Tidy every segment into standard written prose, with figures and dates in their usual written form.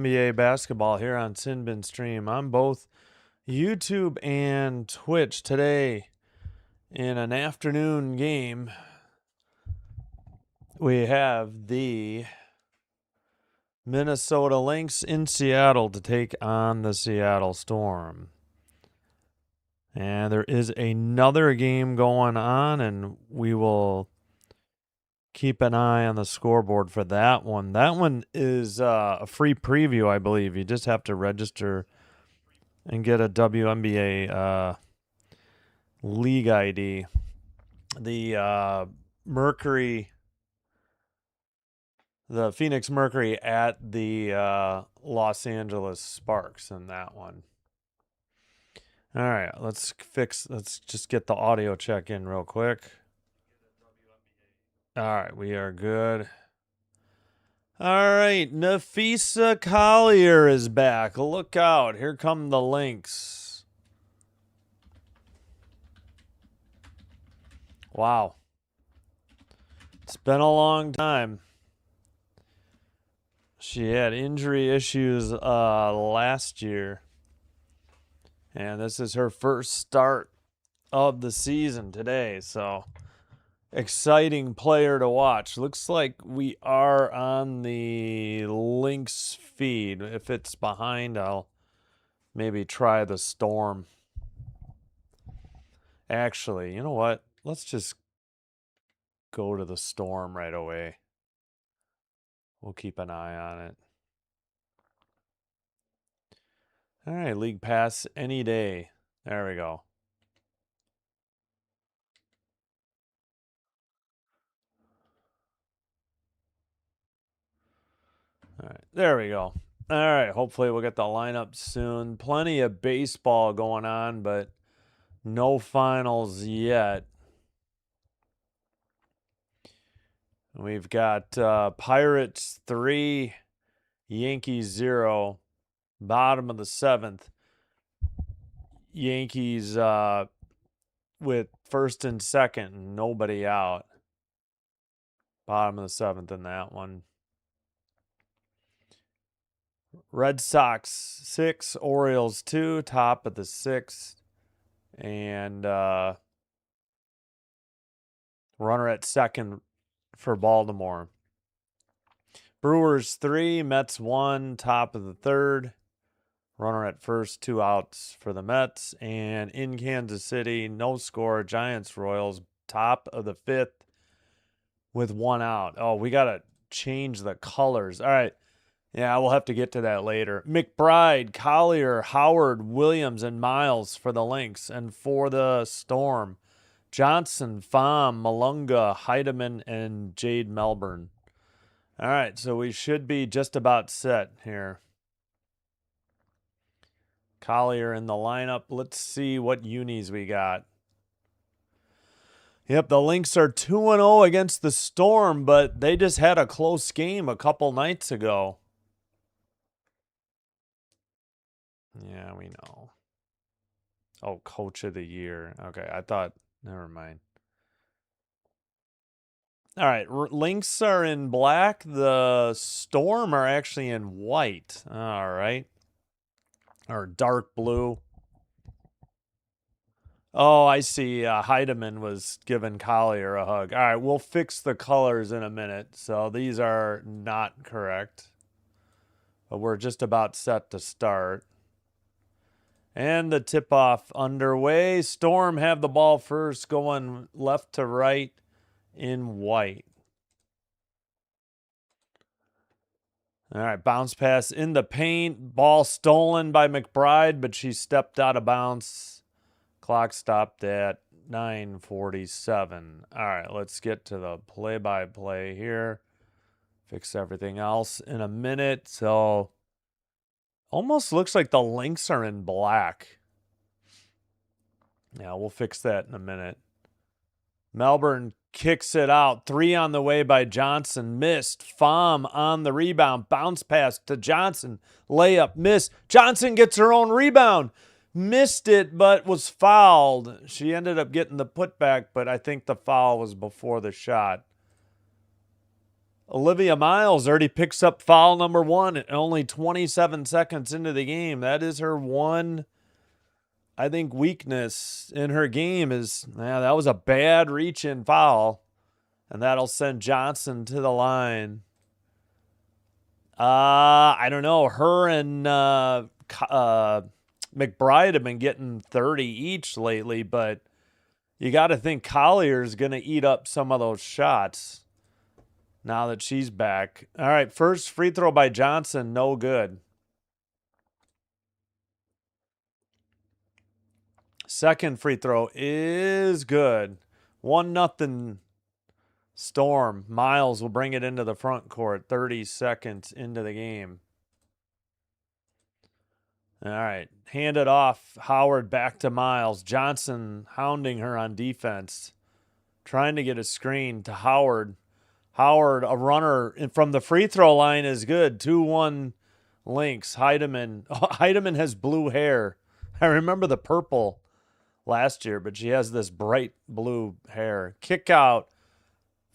WNBA basketball here on Sinbin Stream on both YouTube and Twitch today. In an afternoon game, we have the Minnesota Lynx in Seattle to take on the Seattle Storm. And there is another game going on, and we will keep an eye on the scoreboard for that one. That one is a free preview, I believe. You just have to register and get a WNBA league ID. The Phoenix Mercury at the Los Angeles Sparks in that one. All right, let's just get the audio check in real quick. All right, we are good. All right, Nafisa Collier is back. Look out. Here come the Lynx. Wow. It's been a long time. She had injury issues last year. And this is her first start of the season today, so exciting player to watch. Looks like we are on the Lynx feed. If it's behind, I'll maybe try the Storm. Actually, you know what? Let's just go to the Storm right away. We'll keep an eye on it. All right, League Pass any day. There we go. All right, there we go. All right, hopefully we'll get the lineup soon. Plenty of baseball going on, but no finals yet. We've got Pirates 3, Yankees 0, bottom of the 7th. Yankees with first and second, nobody out. Bottom of the 7th in that one. Red Sox 6, Orioles 2, top of the 6th. And runner at second for Baltimore. Brewers 3, Mets 1, top of the 3rd. Runner at first, 2 outs for the Mets. And in Kansas City, no score, Giants Royals, top of the 5th with 1 out. Oh, we got to change the colors. All right. Yeah, we'll have to get to that later. McBride, Collier, Howard, Williams, and Miles for the Lynx. And for the Storm, Johnson, Pham, Malunga, Heidemann, and Jade Melbourne. All right, so we should be just about set here. Collier in the lineup. Let's see what unis we got. Yep, the Lynx are 2-0 against the Storm, but they just had a close game a couple nights ago. Yeah, we know. Oh, Coach of the Year. Okay, I thought, never mind. All right, Lynx are in black. The Storm are actually in white. All right. Or dark blue. Oh, I see. Heidemann was giving Collier a hug. All right, we'll fix the colors in a minute. So these are not correct. But we're just about set to start. And the tip-off underway. Storm have the ball first, going left to right in white. All right, bounce pass in the paint. Ball stolen by McBride, but she stepped out of bounds. Clock stopped at 9:47. All right, let's get to the play-by-play here. Fix everything else in a minute. So almost looks like the Lynx are in black. Yeah, we'll fix that in a minute. Melbourne kicks it out. 3 on the way by Johnson. Missed. Pham on the rebound. Bounce pass to Johnson. Layup missed. Johnson gets her own rebound. Missed it, but was fouled. She ended up getting the putback, but I think the foul was before the shot. Olivia Miles already picks up foul number 1 at only 27 seconds into the game. That is her one, I think, weakness in her game is, that was a bad reach-in foul. And that'll send Johnson to the line. I don't know. Her and McBride have been getting 30 each lately, but you got to think Collier's going to eat up some of those shots now that she's back. All right, first free throw by Johnson, no good. Second free throw is good. 1-0 Storm. Miles will bring it into the front court 30 seconds into the game. All right, hand it off. Howard back to Miles. Johnson hounding her on defense, trying to get a screen to Howard. Howard, a runner from the free throw line, is good. 2-1 Lynx. Heidemann. Oh, Heidemann has blue hair. I remember the purple last year, but she has this bright blue hair. Kick out.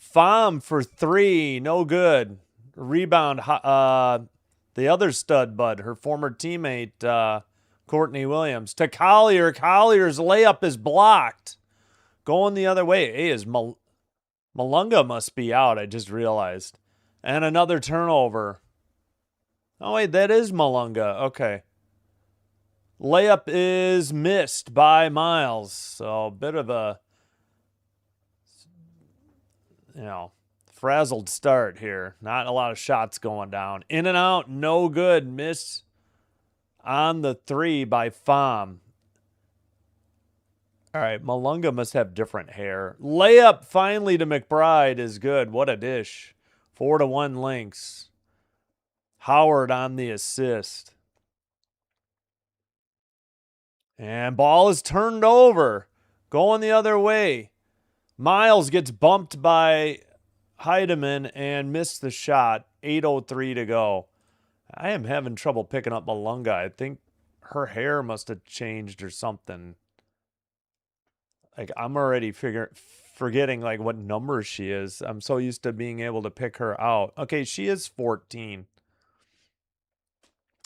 Pham for 3. No good. Rebound. The other stud bud, her former teammate, Courtney Williams. To Collier. Collier's layup is blocked. Going the other way. Hey, Malunga must be out, I just realized. And another turnover. Oh, wait, that is Malunga. Okay. Layup is missed by Miles. So a bit of a, frazzled start here. Not a lot of shots going down. In and out, no good. Miss on the 3 by Pham. All right, Malunga must have different hair. Layup finally to McBride is good. What a dish. 4-1 Lynx. Howard on the assist. And ball is turned over. Going the other way. Miles gets bumped by Heidemann and missed the shot. 8:03 to go. I am having trouble picking up Malunga. I think her hair must have changed or something. Like, I'm already forgetting like what number she is. I'm so used to being able to pick her out. Okay, she is 14.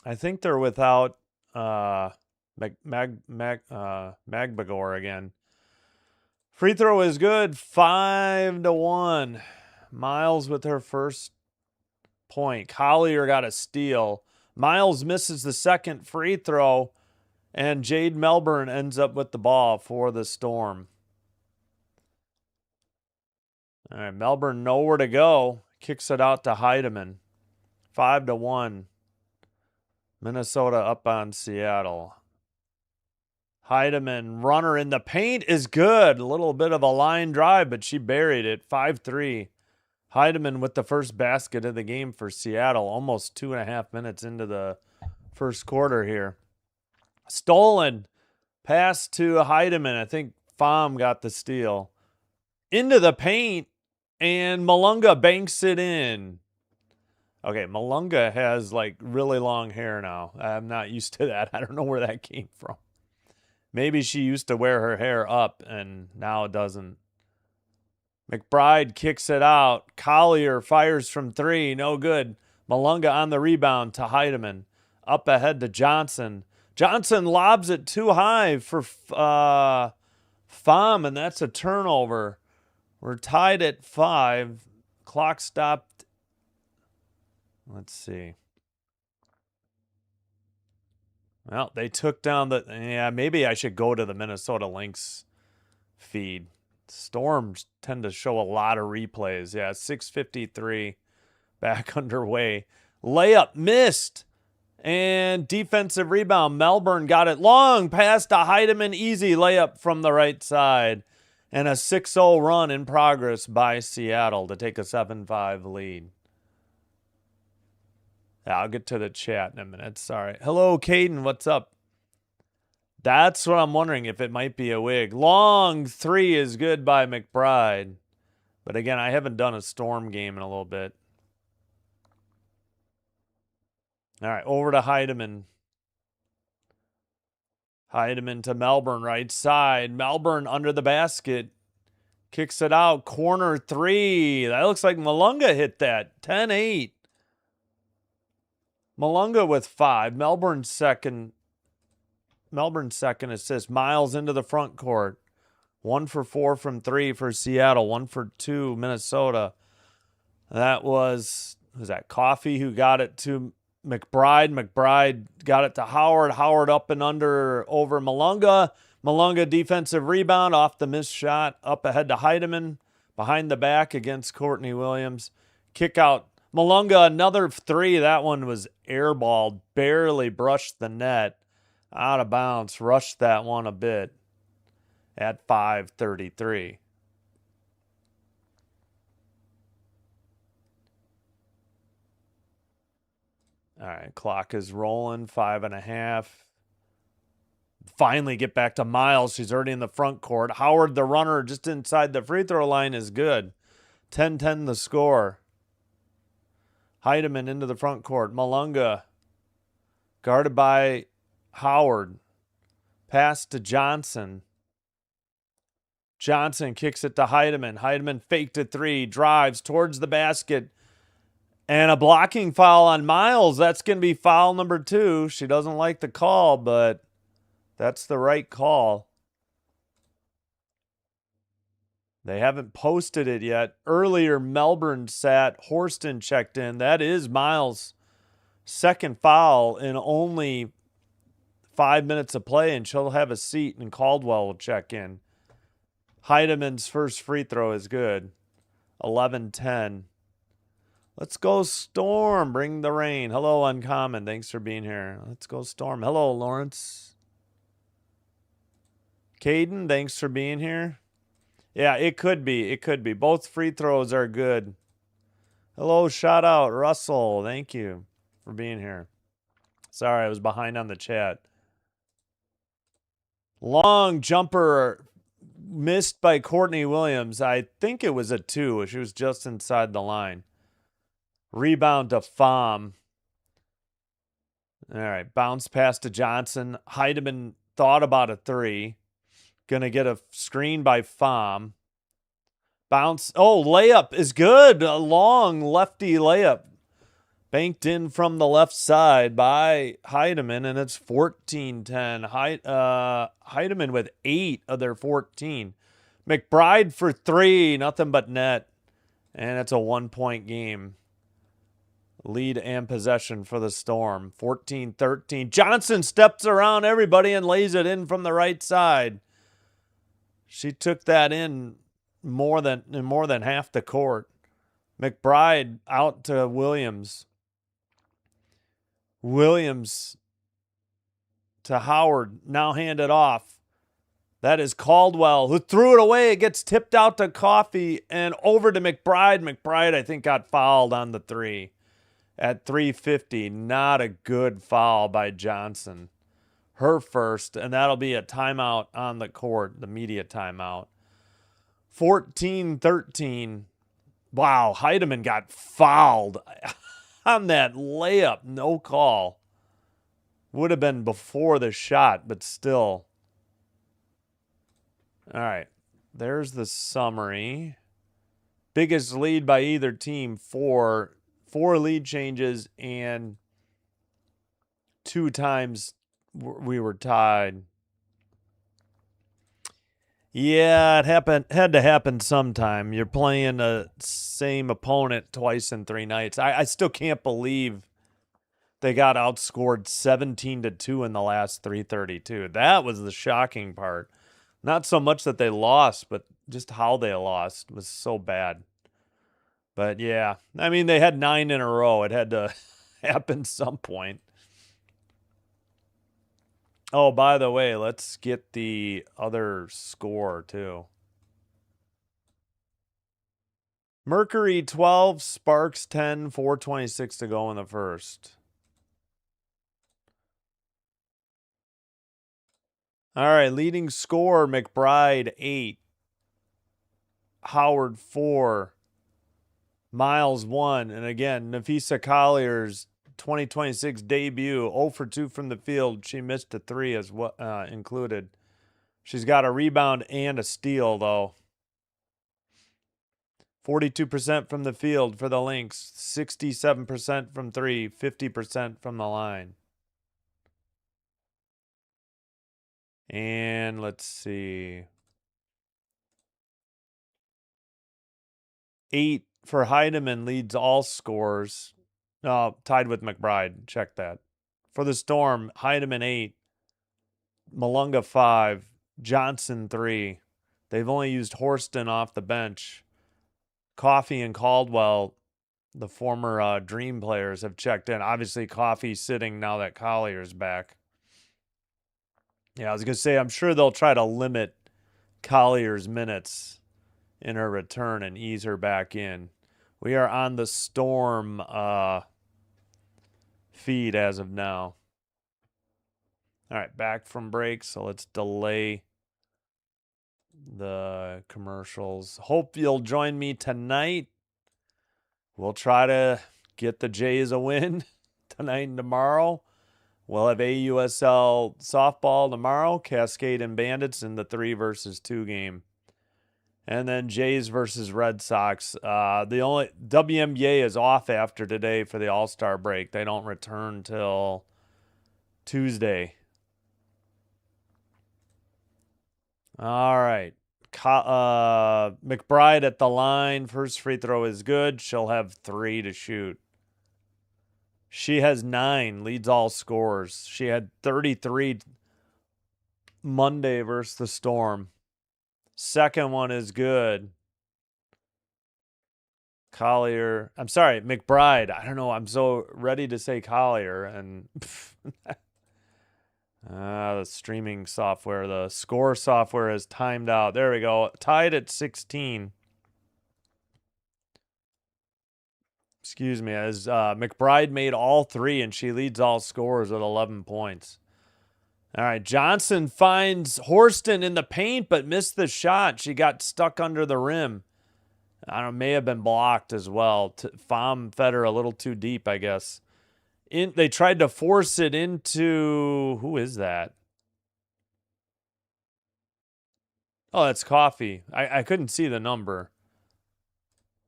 I think they're without Magbagor again. Free throw is good. 5-1. Miles with her first point. Collier got a steal. Miles misses the second free throw. And Jade Melbourne ends up with the ball for the Storm. All right, Melbourne nowhere to go. Kicks it out to Heidemann. 5-1. Minnesota up on Seattle. Heidemann, runner in the paint is good. A little bit of a line drive, but she buried it. 5-3. Heidemann with the first basket of the game for Seattle. Almost 2.5 minutes into the first quarter here. Stolen pass to Heidemann. I think Pham got the steal. Into the paint, and Malunga banks it in. Okay, Malunga has like really long hair now. I'm not used to that. I don't know where that came from. Maybe she used to wear her hair up and now it doesn't. McBride kicks it out. Collier fires from 3. No good. Malunga on the rebound to Heidemann. Up ahead to Johnson. Johnson lobs it too high for Pham, and that's a turnover. We're tied at 5. Clock stopped. Let's see. Well, they took down the... Yeah, maybe I should go to the Minnesota Lynx feed. Storms tend to show a lot of replays. Yeah, 6:53 back underway. Layup missed. And defensive rebound. Melbourne got it long. Pass to Heidemann. Easy layup from the right side. And a 6-0 run in progress by Seattle to take a 7-5 lead. Yeah, I'll get to the chat in a minute. Sorry. Hello, Caden. What's up? That's what I'm wondering, if it might be a wig. Long 3 is good by McBride. But again, I haven't done a Storm game in a little bit. All right, over to Heidemann. Heidemann to Melbourne, right side. Melbourne under the basket. Kicks it out. Corner 3. That looks like Malunga hit that. 10-8. Malunga with 5. Melbourne second assist. Miles into the front court. 1 for 4 from 3 for Seattle. 1 for 2 Minnesota. That was that Coffee who got it to McBride. McBride got it to Howard. Howard up and under over Malunga. Malunga defensive rebound off the missed shot. Up ahead to Heidemann. Behind the back against Courtney Williams. Kick out. Malunga, another 3. That one was airballed. Barely brushed the net. Out of bounds. Rushed that one a bit at 5:33. All right, clock is rolling. 5.5. Finally get back to Miles. She's already in the front court. Howard, the runner, just inside the free throw line is good. 10-10 the score. Heidemann into the front court. Malunga guarded by Howard. Pass to Johnson. Johnson kicks it to Heidemann. Heidemann faked a 3. Drives towards the basket. And a blocking foul on Miles. That's going to be foul number 2. She doesn't like the call, but that's the right call. They haven't posted it yet. Earlier, Melbourne sat. Horston checked in. That is Miles' second foul in only 5 minutes of play, and she'll have a seat, and Caldwell will check in. Heidemann's first free throw is good. 11-10. Let's go Storm. Bring the rain. Hello, Uncommon. Thanks for being here. Let's go Storm. Hello, Lawrence. Caden, thanks for being here. Yeah, it could be. It could be. Both free throws are good. Hello, shout out. Russell, thank you for being here. Sorry, I was behind on the chat. Long jumper missed by Courtney Williams. I think it was a 2. She was just inside the line. Rebound to Pham. All right, bounce pass to Johnson. Heidemann thought about a 3. Gonna get a screen by Pham. Bounce. Oh, layup is good. A long lefty layup. Banked in from the left side by Heidemann, and it's 14-10. Heidemann with 8 of their 14. McBride for 3. Nothing but net. And it's a 1-point game. Lead and possession for the Storm. 14-13. Johnson steps around everybody and lays it in from the right side. She took that in more than half the court. McBride out to Williams. Williams to Howard. Now handed off. That is Caldwell, who threw it away. It gets tipped out to Coffee and over to McBride. McBride, I think, got fouled on the 3. At 3:50, not a good foul by Johnson. Her first, and that'll be a timeout on the court, the media timeout. 14-13. Wow, Heidemann got fouled on that layup. No call. Would have been before the shot, but still. All right, there's the summary. Biggest lead by either team, 4 lead changes, and 2 times we were tied. Yeah, it had to happen sometime. You're playing the same opponent twice in 3 nights. I still can't believe they got outscored 17-2 in the last 3:32. That was the shocking part. Not so much that they lost, but just how they lost was so bad. But yeah, I mean, they had 9 in a row. It had to happen some point. Oh, by the way, let's get the other score too. Mercury 12, Sparks 10, 4:26 to go in the first. All right, leading score, McBride 8, Howard 4, Miles 1, and again, Nafisa Collier's 2026 debut, 0 for 2 from the field. She missed a 3 as well, included. She's got a rebound and a steal, though. 42% from the field for the Lynx, 67% from three, 50% from the line. And let's see. 8 for Heidemann leads all scores. Tied with McBride. Check that. For the Storm, Heidemann 8, Malunga 5, Johnson 3. They've only used Horston off the bench. Coffey and Caldwell, the former Dream players, have checked in. Obviously, Coffey's sitting now that Collier's back. Yeah, I was going to say, I'm sure they'll try to limit Collier's minutes in her return and ease her back in. We are on the Storm feed as of now. All right, back from break, so let's delay the commercials. Hope you'll join me tonight. We'll try to get the Jays a win tonight and tomorrow. We'll have AUSL softball tomorrow, Cascade and Bandits in the 3-versus-2 game. And then Jays versus Red Sox. The only WNBA is off after today for the All-Star break. They don't return till Tuesday. All right. McBride at the line. First free throw is good. She'll have 3 to shoot. She has 9, leads all scores. She had 33 Monday versus the Storm. Second one is good. Collier. I'm sorry, McBride. I don't know. I'm so ready to say Collier. And the streaming software, the score software is timed out. There we go. Tied at 16. Excuse me. As McBride made all 3, and she leads all scores with 11 points. All right, Johnson finds Horston in the paint, but missed the shot. She got stuck under the rim. I don't know, may have been blocked as well. Pham fed her a little too deep, I guess. They tried to force it into, who is that? Oh, that's Coffey. I couldn't see the number.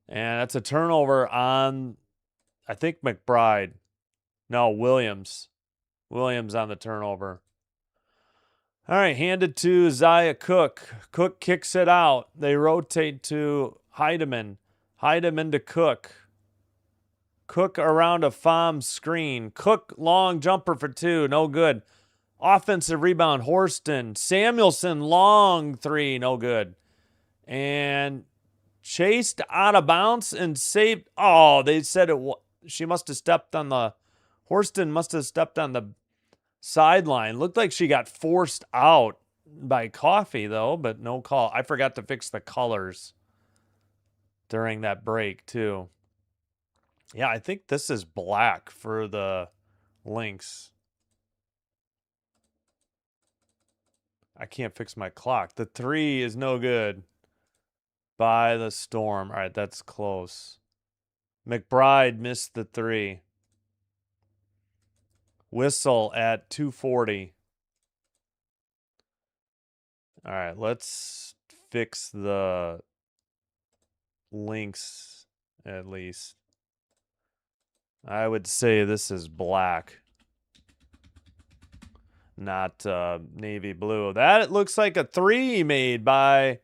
And that's a turnover on, I think, McBride. No, Williams. Williams on the turnover. All right, handed to Zaya Cook. Cook kicks it out. They rotate to Heidemann. Heidemann to Cook. Cook around a Pham screen. Cook long jumper for 2. No good. Offensive rebound, Horston. Samuelson long 3. No good. And chased out of bounds and saved. Oh, they said it. She must have stepped on the. Horston must have stepped on the sideline. Looked like she got forced out by Coffey, though, but no call. I forgot to fix the colors during that break, too. Yeah, I think this is black for the Lynx. I can't fix my clock. The 3 is no good by the Storm. All right, that's close. McBride missed the 3. Whistle at 2:40. All right, let's fix the Lynx at least. I would say this is black, not navy blue. That looks like a 3 made by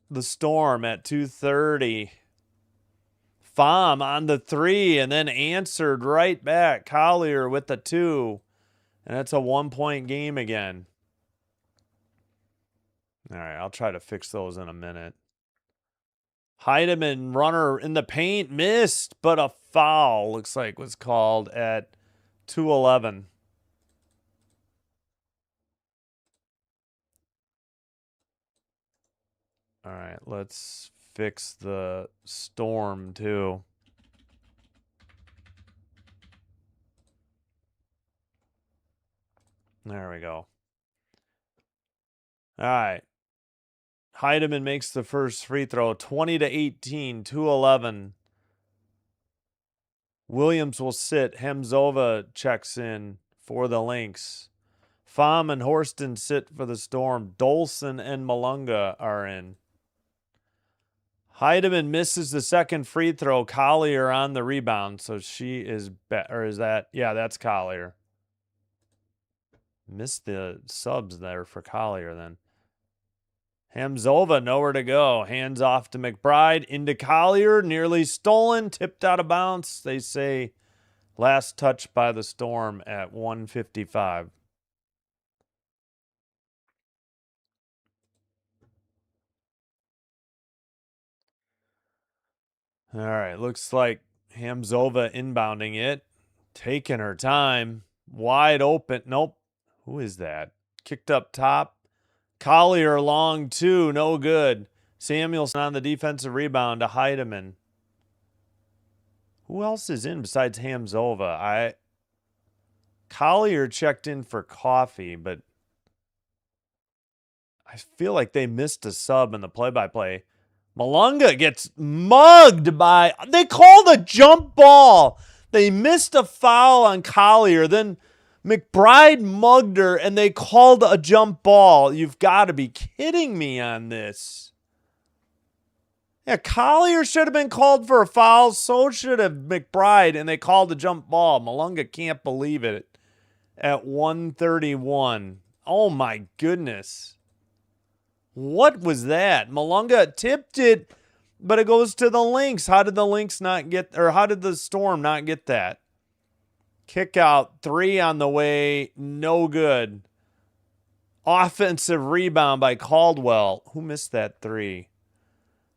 the Storm at 2:30. Pham on the 3 and then answered right back. Collier with the 2. And that's a 1-point game again. All right, I'll try to fix those in a minute. Heidemann, runner in the paint, missed, but a foul looks like was called at 2:11. All right, let's fix the Storm too. There we go. All right. Heidemann makes the first free throw, 20-18, 2:11. Williams will sit. Hemzova checks in for the Lynx. Pham and Horston sit for the Storm. Dolson and Malunga are in. Heidemann misses the second free throw. Collier on the rebound. So she is or is that? Yeah, that's Collier. Missed the subs there for Collier then. Hamzova, nowhere to go. Hands off to McBride. Into Collier. Nearly stolen. Tipped out of bounds. They say last touch by the Storm at 1:55. All right. Looks like Hamzova inbounding it. Taking her time. Wide open. Nope. Who is that? Kicked up top. Collier long two. No good. Samuelson on the defensive rebound to Heidemann. Who else is in besides Hamzova? Collier checked in for coffee, but I feel like they missed a sub in the play-by-play. Malunga gets mugged by... They called a jump ball. They missed a foul on Collier. Then McBride mugged her, and they called a jump ball. You've got to be kidding me on this. Yeah, Collier should have been called for a foul. So should have McBride, and they called a jump ball. Malunga can't believe it at 1:31. Oh, my goodness. What was that? Malunga tipped it, but it goes to the Lynx. How did the Lynx not get, or how did the Storm not get that? Kick out, three on the way, no good. Offensive rebound by Caldwell. Who missed that three?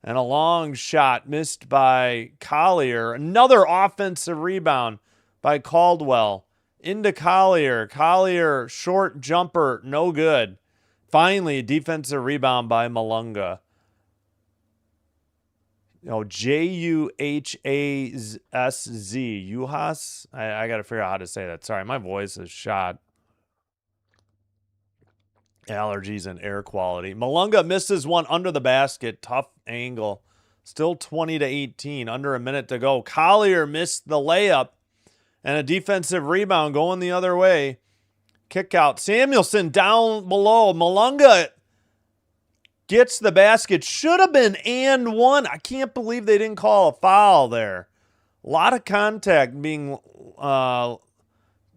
And a long shot missed by Collier. Another offensive rebound by Caldwell. Into Collier. Collier, short jumper, no good. Finally, a defensive rebound by Malunga. Juhaszz. Juhas? I got to figure out how to say that. Sorry, my voice is shot. Allergies and air quality. Malunga misses one under the basket. Tough angle. Still 20-18. Under a minute to go. Collier missed the layup. And a defensive rebound going the other way. Kick out. Samuelson down below. Malunga gets the basket. Should have been and one. I can't believe they didn't call a foul there. A lot of contact being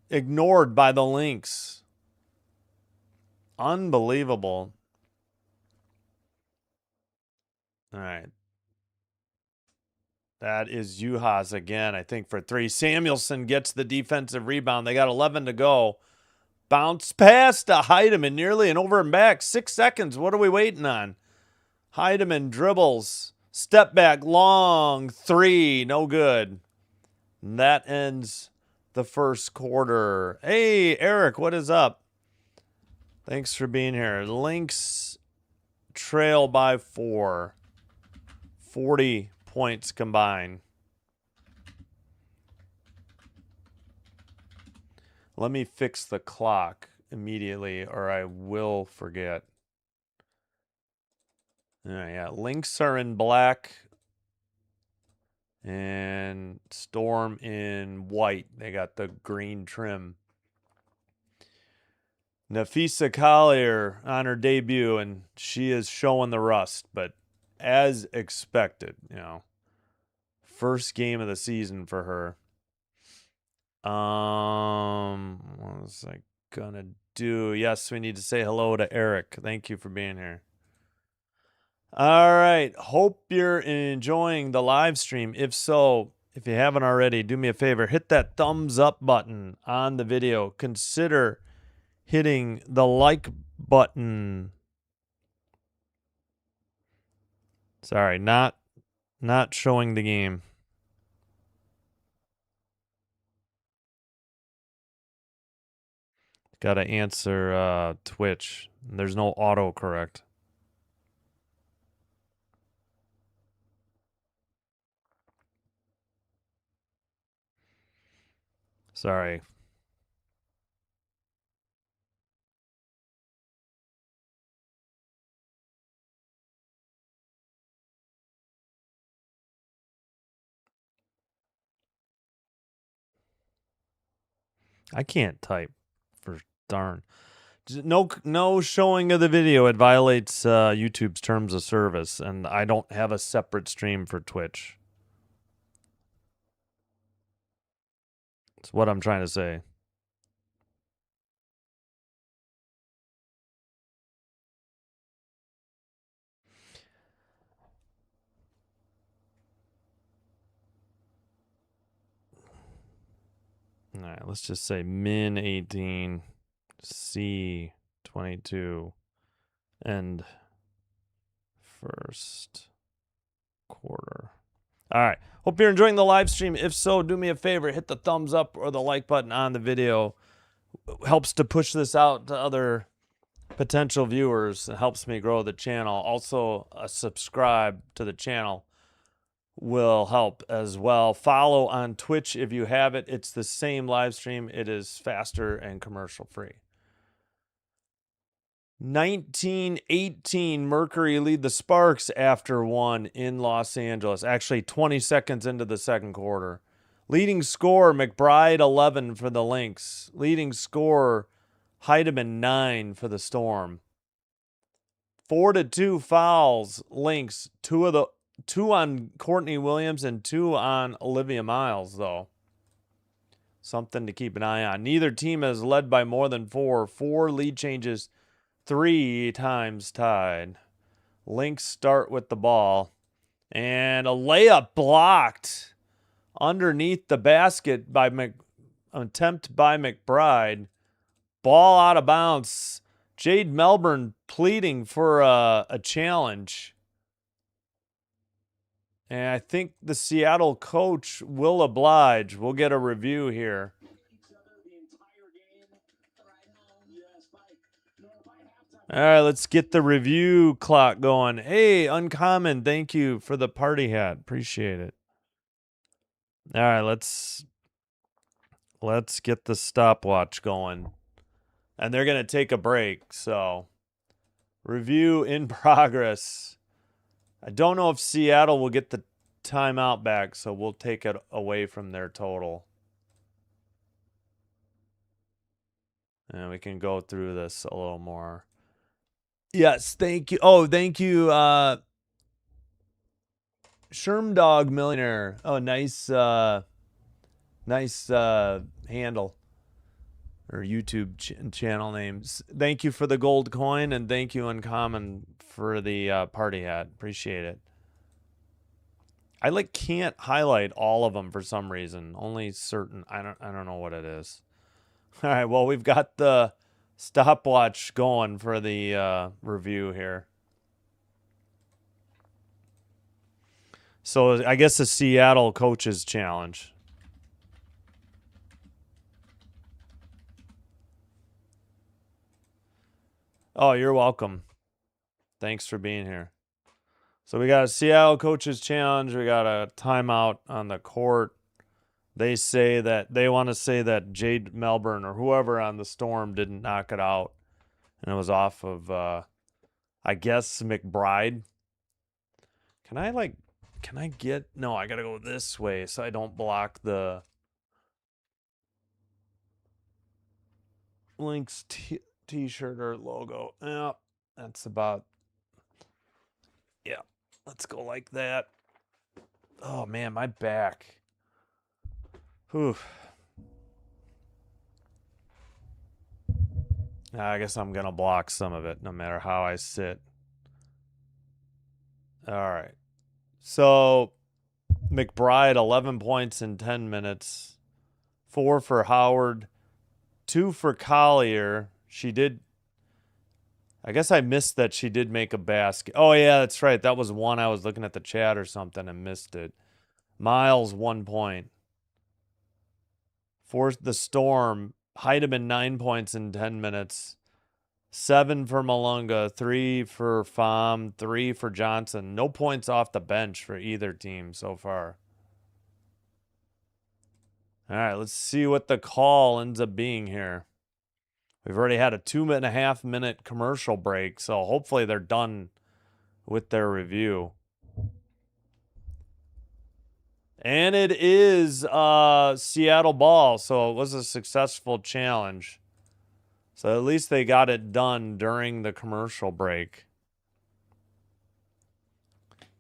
ignored by the Lynx. Unbelievable. All right. That is Juhas again, I think, for three. Samuelson gets the defensive rebound. They got 11 to go. Bounce pass to Heidemann, nearly and over and back. 6 seconds. What are we waiting on? Heidemann dribbles. Step back, long three. No good. And that ends the first quarter. Hey, Eric, what is up? Thanks for being here. Lynx trail by 4. 40 points combined. Let me fix the clock immediately or I will forget. Yeah, Lynx are in black and Storm in white. They got the green trim. Nafisa Collier on her debut, and she is showing the rust, but as expected, first game of the season for her. What was I gonna do? Yes, we need to say hello to Eric. Thank you for being here. All right. Hope you're enjoying the live stream. If so, if you haven't already, do me a favor. Hit that thumbs up button on the video. Consider hitting the like button. Sorry, not showing the game. Got to answer Twitch. There's no autocorrect. Sorry. I can't type for darn. No showing of the video. It violates YouTube's terms of service, and I don't have a separate stream for Twitch. That's what I'm trying to say. All right, let's just say min 18, C 22, and first quarter. All right. Hope you're enjoying the live stream. If so, do me a favor, hit the thumbs up or the like button on the video. It helps to push this out to other potential viewers. It helps me grow the channel. Also, a subscribe to the channel will help as well. Follow on Twitch if you have it. It's the same live stream. It is faster and commercial free. 1918 Mercury lead the Sparks after one in Los Angeles. Actually, 20 seconds into the second quarter. Leading scorer McBride 11 for the Lynx. Leading scorer Heidemann 9 for the Storm. 4-2 fouls Lynx. Two on Courtney Williams and 2 on Olivia Miles, though. Something to keep an eye on. Neither team has led by more than 4. 4 lead changes 3 times tied. Lynx start with the ball. And a layup blocked underneath the basket by attempt by McBride. Ball out of bounds. Jade Melbourne pleading for a challenge. And I think the Seattle coach will oblige. We'll get a review here. All right, let's get the review clock going. Hey, Uncommon, thank you for the party hat. Appreciate it. All right, let's get the stopwatch going. And they're going to take a break, so review in progress. I don't know if Seattle will get the timeout back, so we'll take it away from their total. And we can go through this a little more. Yes, thank you. Oh, thank you, Shermdog Millionaire. Oh, nice handle or YouTube channel names. Thank you for the gold coin, and thank you, Uncommon, for the party hat. Appreciate it. I can't highlight all of them for some reason. Only certain. I don't know what it is. All right. Well, we've got the stopwatch going for the review here. So I guess the Seattle coaches challenge. Oh, you're welcome. Thanks for being here. So we got a Seattle coaches challenge. We got a timeout on the court. They say that they want to say that Jade Melbourne or whoever on the Storm didn't knock it out. And it was off of, I guess, McBride. Can I get, no, I got to go this way so I don't block the Lynx t-shirt or logo. Yeah, that's about, yeah, let's go like that. Oh, man, my back. Whew. I guess I'm going to block some of it no matter how I sit. All right. So McBride, 11 points in 10 minutes. 4 for Howard. 2 for Collier. She did. I guess I missed that she did make a basket. Oh, yeah, that's right. That was one. I was looking at the chat or something and missed it. Miles, 1 point. For the Storm, Heidemann, 9 points in 10 minutes. 7 for Malunga, 3 for Pham, 3 for Johnson. No points off the bench for either team so far. All right, let's see what the call ends up being here. We've already had a 2.5 minute commercial break, so hopefully they're done with their review. And it is Seattle ball, so it was a successful challenge. So at least they got it done during the commercial break.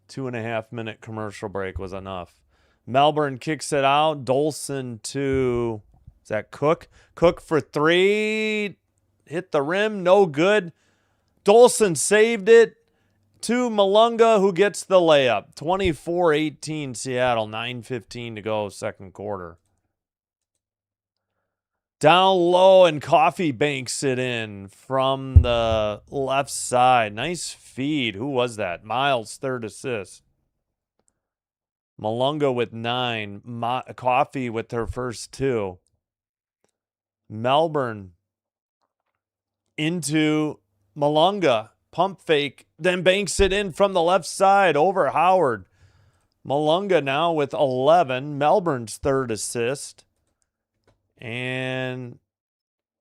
2.5-minute commercial break was enough. Melbourne kicks it out. Dolson to, is that Cook? Cook for 3. Hit the rim. No good. Dolson saved it to Malunga, who gets the layup. 24-18 Seattle. 9:15 to go, second quarter. Down low, and Coffee banks it in from the left side. Nice feed. Who was that? Miles, third assist. Malunga with 9. Coffee with her first 2. Melbourne into Malunga. Pump fake. Then banks it in from the left side over Howard. Malunga now with 11. Melbourne's third assist. And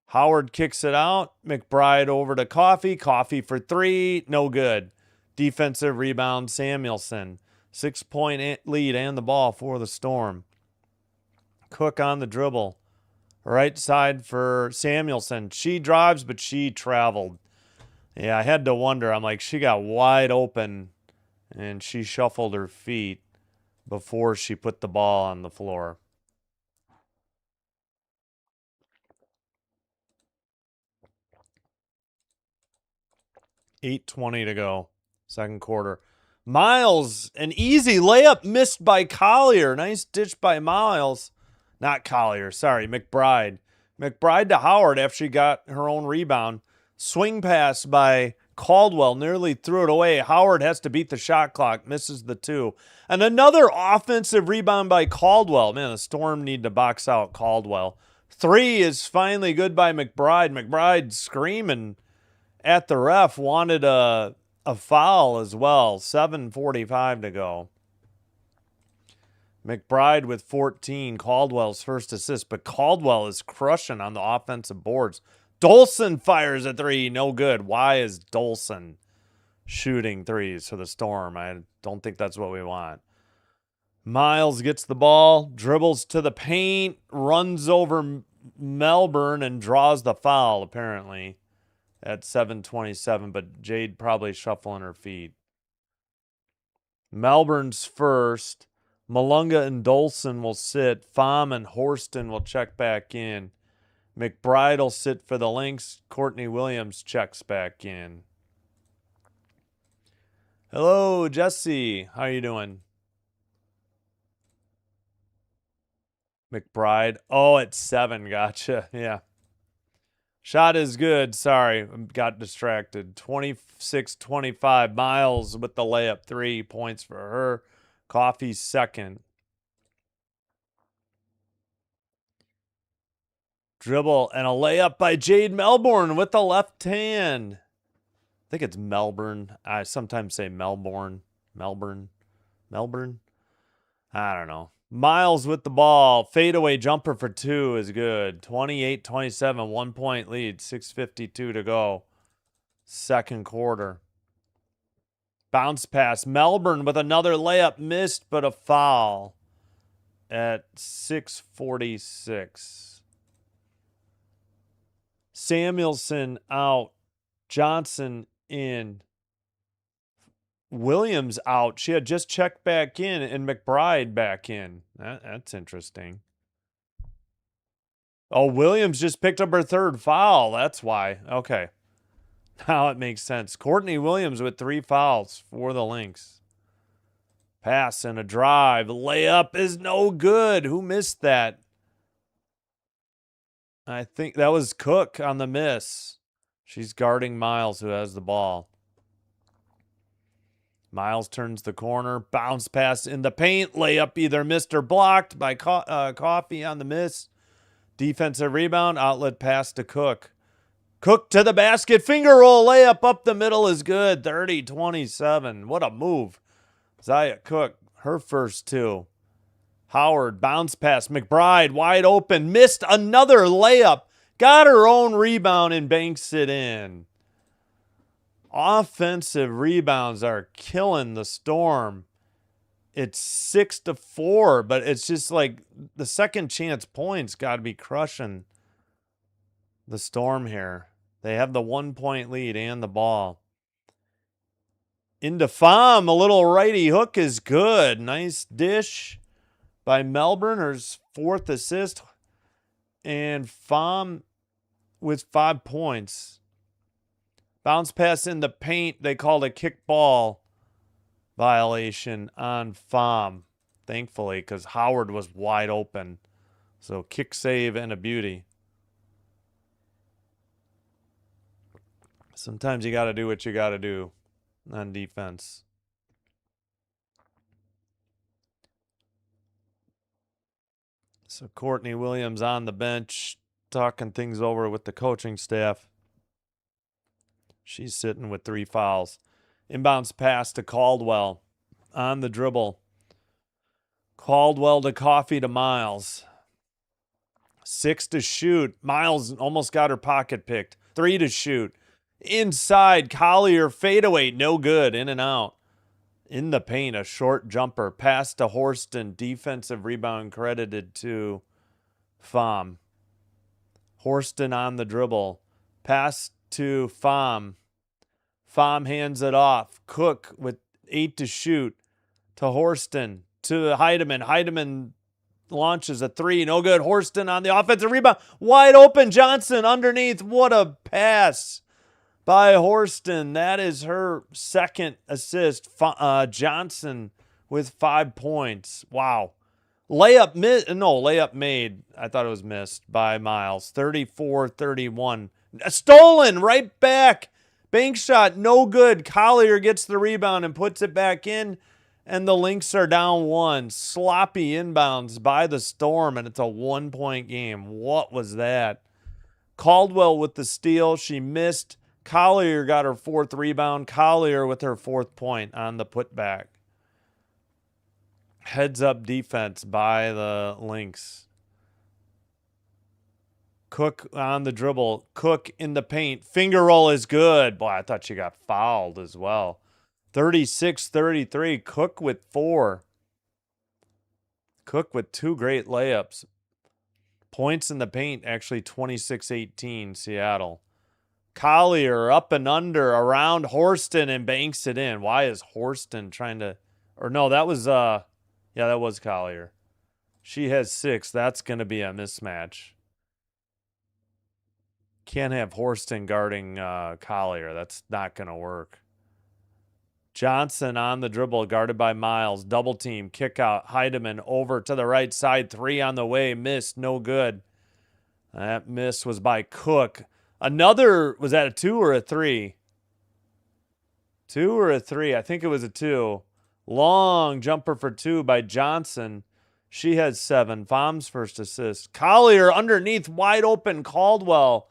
Howard kicks it out. McBride over to Coffee. Coffee for 3. No good. Defensive rebound, Samuelson. 6-point lead and the ball for the Storm. Cook on the dribble. Right side for Samuelson. She drives, but she traveled. Yeah, I had to wonder. I'm like, she got wide open, and she shuffled her feet before she put the ball on the floor. 8:20 to go, second quarter. Miles, an easy layup missed by Collier. Nice ditch by Miles. Not Collier, sorry, McBride. McBride to Howard after she got her own rebound. Swing pass by Caldwell, nearly threw it away. Howard has to beat the shot clock, misses the 2. And another offensive rebound by Caldwell. Man, the Storm need to box out Caldwell. 3 is finally good by McBride. McBride screaming at the ref, wanted a foul as well. 7:45 to go. McBride with 14, Caldwell's first assist, but Caldwell is crushing on the offensive boards. Dolson fires a 3, no good. Why is Dolson shooting 3s for the Storm? I don't think that's what we want. Miles gets the ball, dribbles to the paint, runs over Melbourne, and draws the foul, apparently, at 7:27, but Jade probably shuffling her feet. Melbourne's first. Malunga and Dolson will sit. Pham and Horston will check back in. McBride will sit for the Lynx. Courtney Williams checks back in. Hello, Jesse. How you doing? McBride. Oh, it's 7. Gotcha. Yeah. Shot is good. Sorry, got distracted. 26-25. Miles with the layup. 3 points for her. Coffee's second. Dribble and a layup by Jade Melbourne with the left hand. I think it's Melbourne. I sometimes say Melbourne. Melbourne. I don't know. Miles with the ball. Fadeaway jumper for 2 is good. 28-27. 1-point lead. 6:52 to go. Second quarter. Bounce pass. Melbourne with another layup. Missed, but a foul at 6:46. Samuelson out. Johnson in. Williams out. She had just checked back in, and McBride back in. That's interesting. Oh, Williams just picked up her 3rd foul. That's why. Okay. Now it makes sense. Courtney Williams with 3 fouls for the Lynx. Pass and a drive. Layup is no good. Who missed that? I think that was Cook on the miss. She's guarding Miles, who has the ball. Miles turns the corner. Bounce pass in the paint. Layup either missed or blocked by Coffee on the miss. Defensive rebound. Outlet pass to Cook. Cook to the basket. Finger roll. Layup up the middle is good. 30-27. What a move. Zaya Cook, her first 2. Howard, bounce pass. McBride, wide open. Missed another layup. Got her own rebound and banks it in. Offensive rebounds are killing the Storm. It's 6-4, but it's just like the second chance points got to be crushing the Storm here. They have the 1-point lead and the ball. Into Pham, a little righty hook is good. Nice dish by Melbourne, her 4th assist. And Pham with 5 points. Bounce pass in the paint. They called a kick ball violation on Pham, thankfully, because Howard was wide open. So kick save and a beauty. Sometimes you got to do what you got to do on defense. So Courtney Williams on the bench, talking things over with the coaching staff. She's sitting with 3 fouls. Inbounds pass to Caldwell on the dribble. Caldwell to Coffey to Miles. 6 to shoot. Miles almost got her pocket picked. 3 to shoot. Inside, Collier fadeaway, no good, in and out. In the paint, a short jumper. Pass to Horston. Defensive rebound credited to Pham. Horston on the dribble. Pass to Pham. Pham hands it off. Cook with 8 to shoot. To Horston. To Heidemann. Heidemann launches a 3. No good. Horston on the offensive rebound. Wide open. Johnson underneath. What a pass by Horston. That is her 2nd assist. Johnson with 5 points. Wow. Layup made. I thought it was missed by Miles. 34-31. Stolen right back. Bank shot, no good. Collier gets the rebound and puts it back in, and the Lynx are down 1. Sloppy inbounds by the Storm, and it's a 1-point game. What was that? Caldwell with the steal. She missed. Collier got her 4th rebound. Collier with her 4th point on the putback. Heads up defense by the Lynx. Cook on the dribble. Cook in the paint. Finger roll is good. Boy, I thought she got fouled as well. 36-33. Cook with 4. Cook with 2 great layups. Points in the paint, actually 26-18 Seattle. Collier up and under around Horston and banks it in. Why is Horston trying to... Or no, that was... Yeah, that was Collier. She has 6. That's going to be a mismatch. Can't have Horston guarding Collier. That's not going to work. Johnson on the dribble, guarded by Miles. Double team, kick out. Heidemann over to the right side. 3 on the way. Missed. No good. That miss was by Cook. Another, was that a 2 or a 3? 2 or a 3? I think it was a 2. Long jumper for 2 by Johnson. She has 7. Pham's first assist. Collier underneath, wide open. Caldwell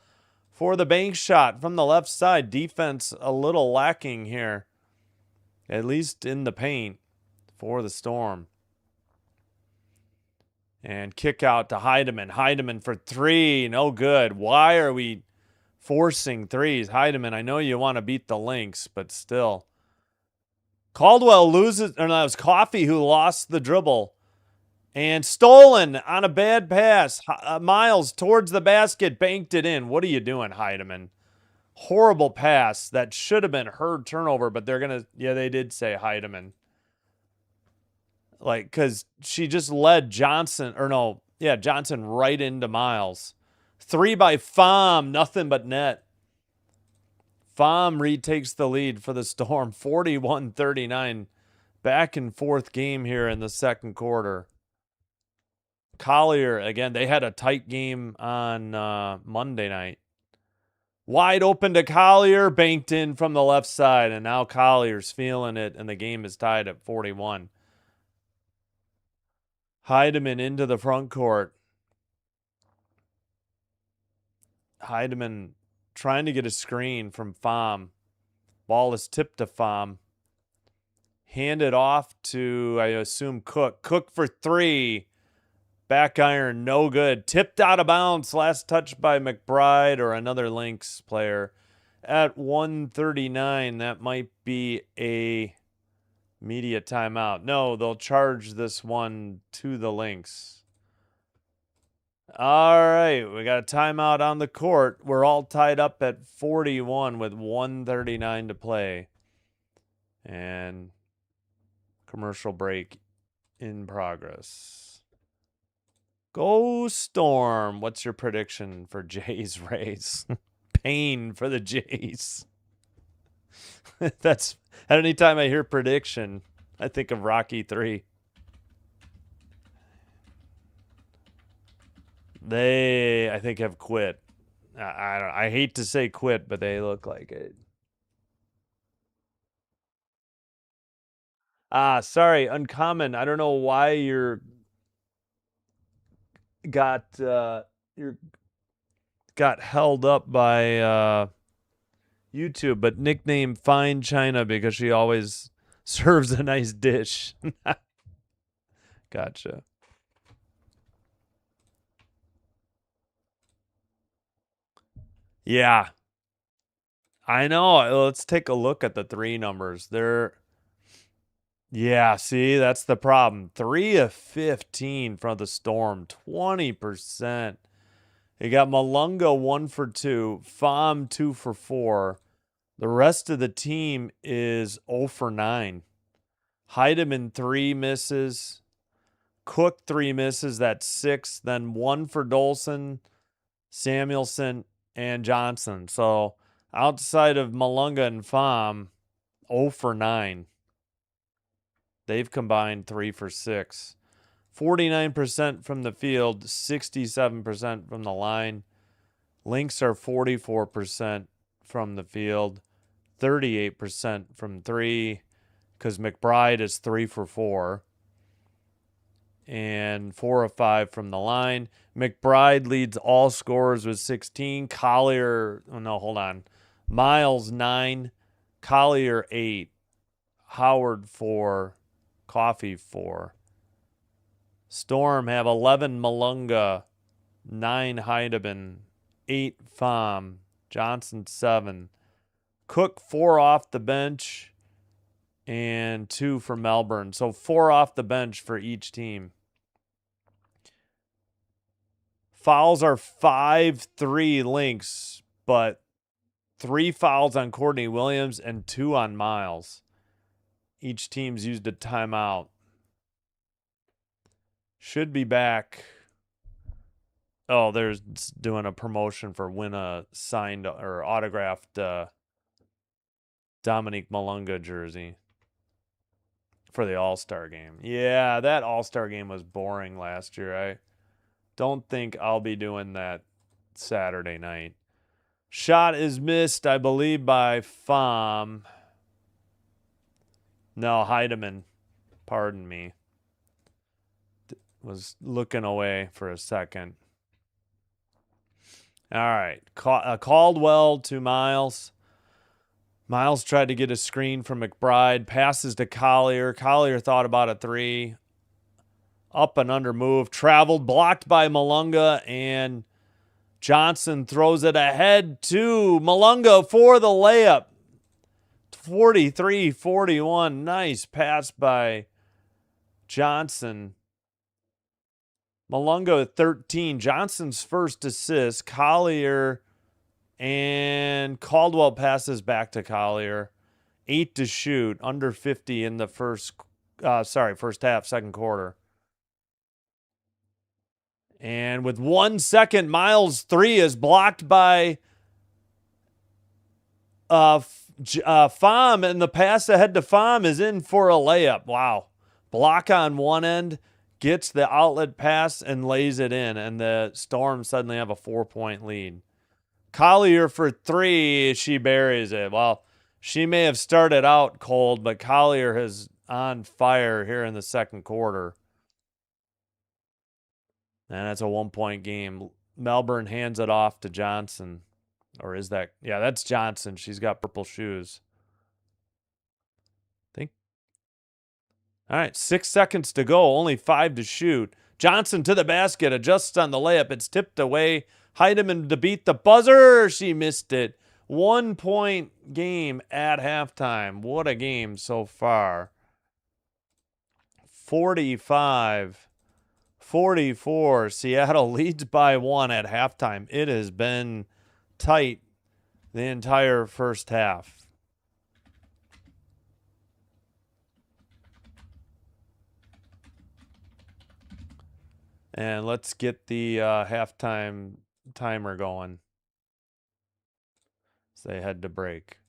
for the bank shot from the left side. Defense a little lacking here, at least in the paint for the Storm. And kick out to Heidemann. Heidemann for 3. No good. Why are we forcing 3s? Heidemann, I know you want to beat the Lynx, but still. Caldwell loses, or no, it was Coffey who lost the dribble. And stolen on a bad pass. Miles towards the basket, banked it in. What are you doing, Heidemann? Horrible pass. That should have been her turnover, but they're going to, yeah, they did say Heidemann. Like, because she just led Johnson, or no, yeah, Johnson right into Miles. 3 by Pham, nothing but net. Pham retakes the lead for the Storm, 41-39. Back and forth game here in the second quarter. Collier, again, they had a tight game on Monday night. Wide open to Collier, banked in from the left side, and now Collier's feeling it, and the game is tied at 41. Heidemann into the front court. Heidemann trying to get a screen from Pham. Ball is tipped to Pham. Handed off to, I assume, Cook. Cook for 3. Back iron, no good. Tipped out of bounds. Last touch by McBride or another Lynx player. At 1:39, that might be a media timeout. No, they'll charge this one to the Lynx. All right, we got a timeout on the court. We're all tied up at 41 with 1:39 to play. And commercial break in progress. Go Storm. What's your prediction for Jays race? Pain for the Jays. That's anytime I hear prediction, I think of Rocky 3. They, I think, have quit. I hate to say quit, but they look like it. Sorry, uncommon. I don't know why you're got held up by YouTube, but nicknamed Fine China because she always serves a nice dish. Gotcha. Yeah, I know. Let's take a look at the three numbers. Yeah, see, that's the problem. 3 of 15 from the Storm, 20%. You got Malunga 1 for 2, Pham 2 for 4. The rest of the team is 0 for 9. Heidemann 3 misses. Cook 3 misses. That's 6. Then 1 for Dolson, Samuelson, and Johnson. So outside of Malunga and Pham, 0 for 9. They've combined 3 for 6. 49% from the field, 67% from the line. Lynx are 44% from the field, 38% from 3, because McBride is 3 for 4, and 4 of 5 from the line. McBride leads all scorers with 16. Collier, oh no, hold on. Miles 9, Collier 8, Howard 4, Coffee 4. Storm have 11 Malunga, 9 Heidemann, 8 Pham, Johnson 7. Cook 4 off the bench and 2 for Melbourne. So 4 off the bench for each team. Fouls are 5-3 Lynx, but 3 fouls on Courtney Williams and 2 on Miles. Each team's used a timeout. Should be back. Oh, they're doing a promotion for win a signed or autographed Dominique Malunga jersey for the All-Star game. Yeah, that All-Star game was boring last year. I don't think I'll be doing that Saturday night. Shot is missed, I believe, by Pham. No, Heidemann. Pardon me. Was looking away for a second. All right. Caldwell to Miles. Miles tried to get a screen from McBride. Passes to Collier. Collier thought about a 3. Up and under move. Traveled. Blocked by Malunga. And Johnson throws it ahead to Malunga for the layup. 43-41. Nice pass by Johnson. Malunga at 13. Johnson's first assist. Collier and Caldwell passes back to Collier. 8 to shoot. Under 50 in the first half, second quarter. And with 1 second, Miles' 3 is blocked by Pham, and the pass ahead to Pham is in for a layup. Wow. Block on one end, gets the outlet pass, and lays it in, and the Storm suddenly have a 4-point lead. Collier for 3, she buries it. Well, she may have started out cold, but Collier is on fire here in the second quarter. And that's a 1-point game. Melbourne hands it off to Johnson. Or is that? Yeah, that's Johnson. She's got purple shoes. All right, 6 seconds to go. Only 5 to shoot. Johnson to the basket. Adjusts on the layup. It's tipped away. Heidemann to beat the buzzer. She missed it. 1-point game at halftime. What a game so far. 45-41. 44. Seattle leads by 1 at halftime. It has been tight the entire first half. And let's get the halftime timer going as they head to break.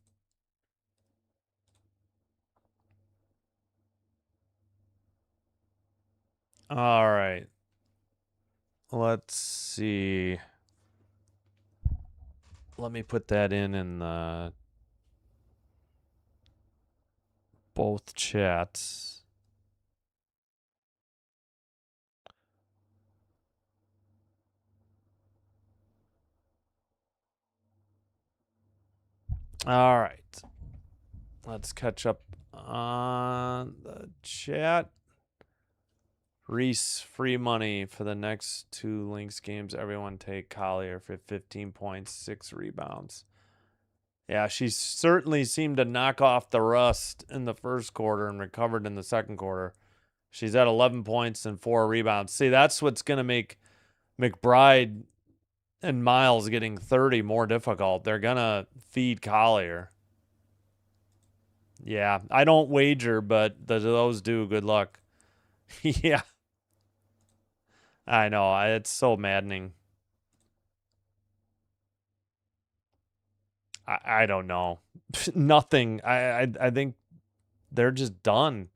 All right. Let's see. Let me put that in the both chats. All right. Let's catch up on the chat. Reese, free money for the next 2 Lynx games. Everyone take Collier for 15 points, 6 rebounds. Yeah, she certainly seemed to knock off the rust in the first quarter and recovered in the second quarter. She's at 11 points and 4 rebounds. See, that's what's going to make McBride and Miles getting 30 more difficult. They're going to feed Collier. Yeah, I don't wager, but those do. Good luck. Yeah. I know. It's so maddening. I don't know. Nothing. I think they're just done.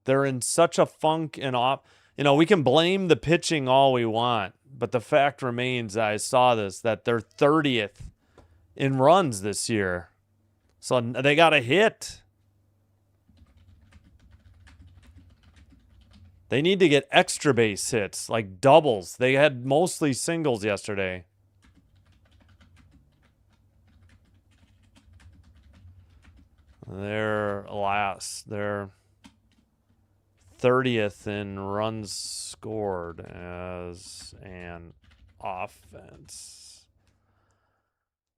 They're in such a funk and off. You know, we can blame the pitching all we want, but the fact remains, I saw this, that they're 30th in runs this year. So they got a hit. They need to get extra base hits, like doubles. They had mostly singles yesterday. They're 30th in runs scored as an offense.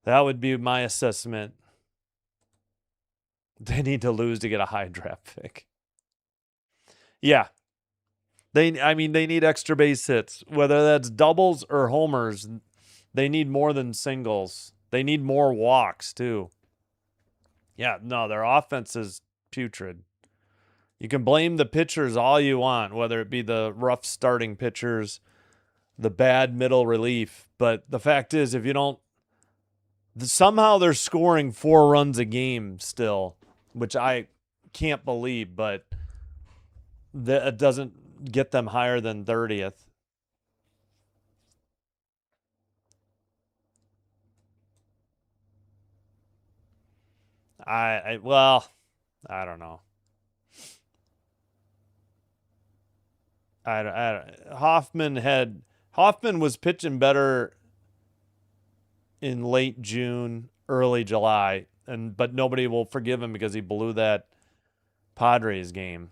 That would be my assessment. They need to lose to get a high draft pick. Yeah. They need extra base hits. Whether that's doubles or homers, they need more than singles. They need more walks, too. Yeah, no, their offense is putrid. You can blame the pitchers all you want, whether it be the rough starting pitchers, the bad middle relief. But the fact is, if you don't, somehow they're scoring 4 runs a game still, which I can't believe, but it doesn't get them higher than 30th. Well, I don't know. Hoffman was pitching better in late June, early July, but nobody will forgive him because he blew that Padres game.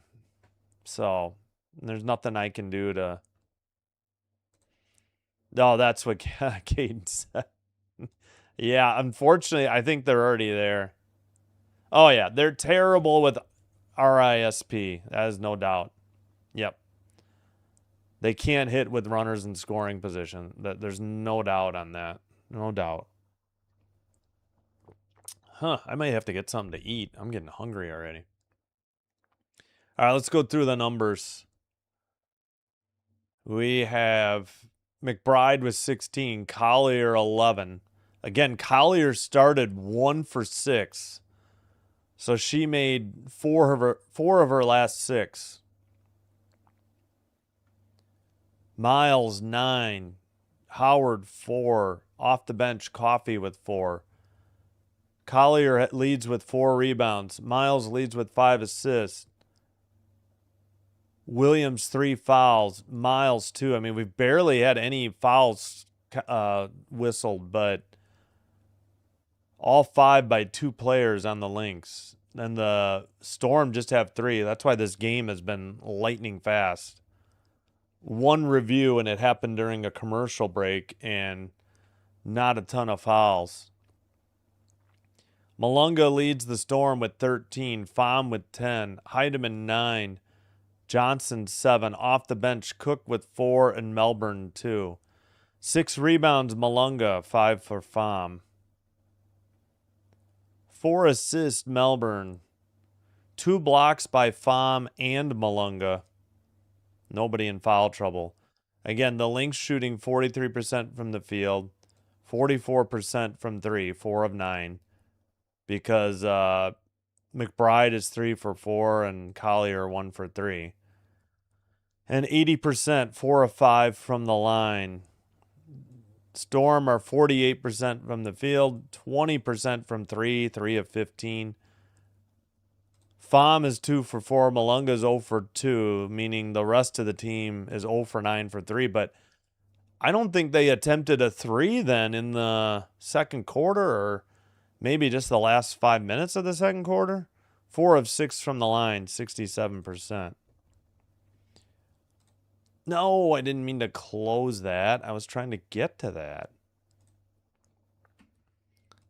So there's nothing I can do to. No, that's what Caden said. Yeah, unfortunately, I think they're already there. Oh yeah, they're terrible with RISP. That is no doubt. Yep. They can't hit with runners in scoring position. There's no doubt on that. No doubt. Huh, I might have to get something to eat. I'm getting hungry already. All right, let's go through the numbers. We have McBride with 16, Collier 11. Again, Collier started 1 for 6. So she made 4 of her last 6. Miles 9, Howard 4, off the bench Coffee with 4. Collier leads with 4 rebounds. Miles leads with 5 assists. Williams 3 fouls. Miles 2. I mean, we've barely had any fouls whistled, but all 5 by 2 players on the Lynx. And the Storm just have 3. That's why this game has been lightning fast. 1 review, and it happened during a commercial break, and not a ton of fouls. Malunga leads the Storm with 13, Pham with 10, Heidemann 9, Johnson 7. Off the bench, Cook with 4 and Melbourne 2. 6 rebounds, Malunga, 5 for Pham. 4 assists, Melbourne. 2 blocks by Pham and Malunga. Nobody in foul trouble. Again, the Lynx shooting 43% from the field, 44% from 3, 4 of 9. Because McBride is 3 for 4 and Collier 1 for 3. And 80%, 4 of 5 from the line. Storm are 48% from the field, 20% from 3, 3 of 15. Pham is 2 for 4. Malunga is 0 for 2, meaning the rest of the team is 0 for 9 for 3. But I don't think they attempted a 3 then in the second quarter, or maybe just the last 5 minutes of the second quarter. 4 of 6 from the line, 67%. No, I didn't mean to close that. I was trying to get to that.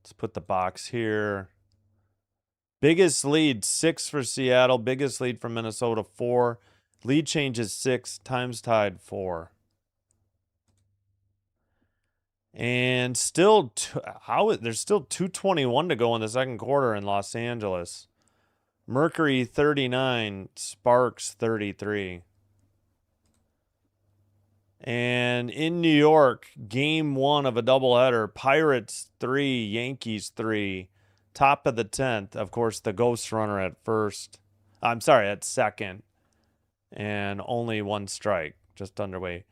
Let's put the box here. Biggest lead, 6 for Seattle. Biggest lead for Minnesota, 4. Lead changes 6. Times tied, 4. And still, there's still 2:21 to go in the second quarter in Los Angeles. Mercury 39, Sparks 33. And in New York, game 1 of a doubleheader, Pirates 3, Yankees 3. Top of the 10th, of course, the ghost runner at second. And only 1 strike, just underway.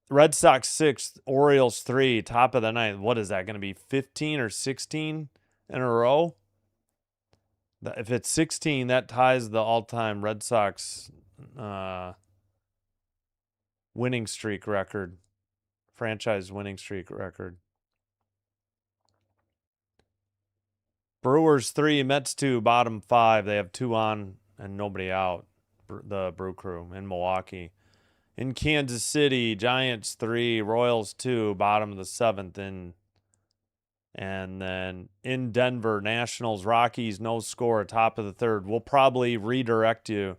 Red Sox 6, Orioles 3, top of the 9th. What is that going to be, 15 or 16 in a row? If it's 16, that ties the all-time Red Sox winning streak record, franchise winning streak record. Brewers 3, Mets 2, bottom 5. They have 2 on and nobody out, the Brew Crew in Milwaukee. In Kansas City, Giants 3, Royals 2, bottom of the 7th. And then in Denver, Nationals, Rockies, no score, top of the 3rd. We'll probably redirect you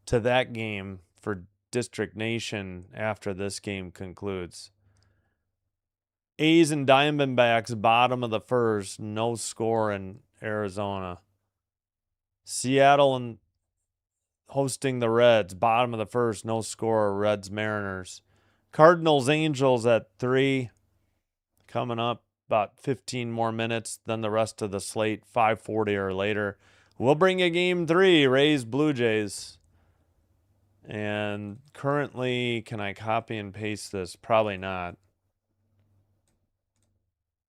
to that game for District Nation after this game concludes. A's and Diamondbacks, bottom of the 1st, no score in Arizona. Seattle and hosting the Reds, bottom of the 1st, no score, Reds Mariners. Cardinals Angels at 3, coming up about 15 more minutes than the rest of the slate, 5:40 or later. We'll bring you game 3, Rays Blue Jays. And currently, can I copy and paste this? Probably not.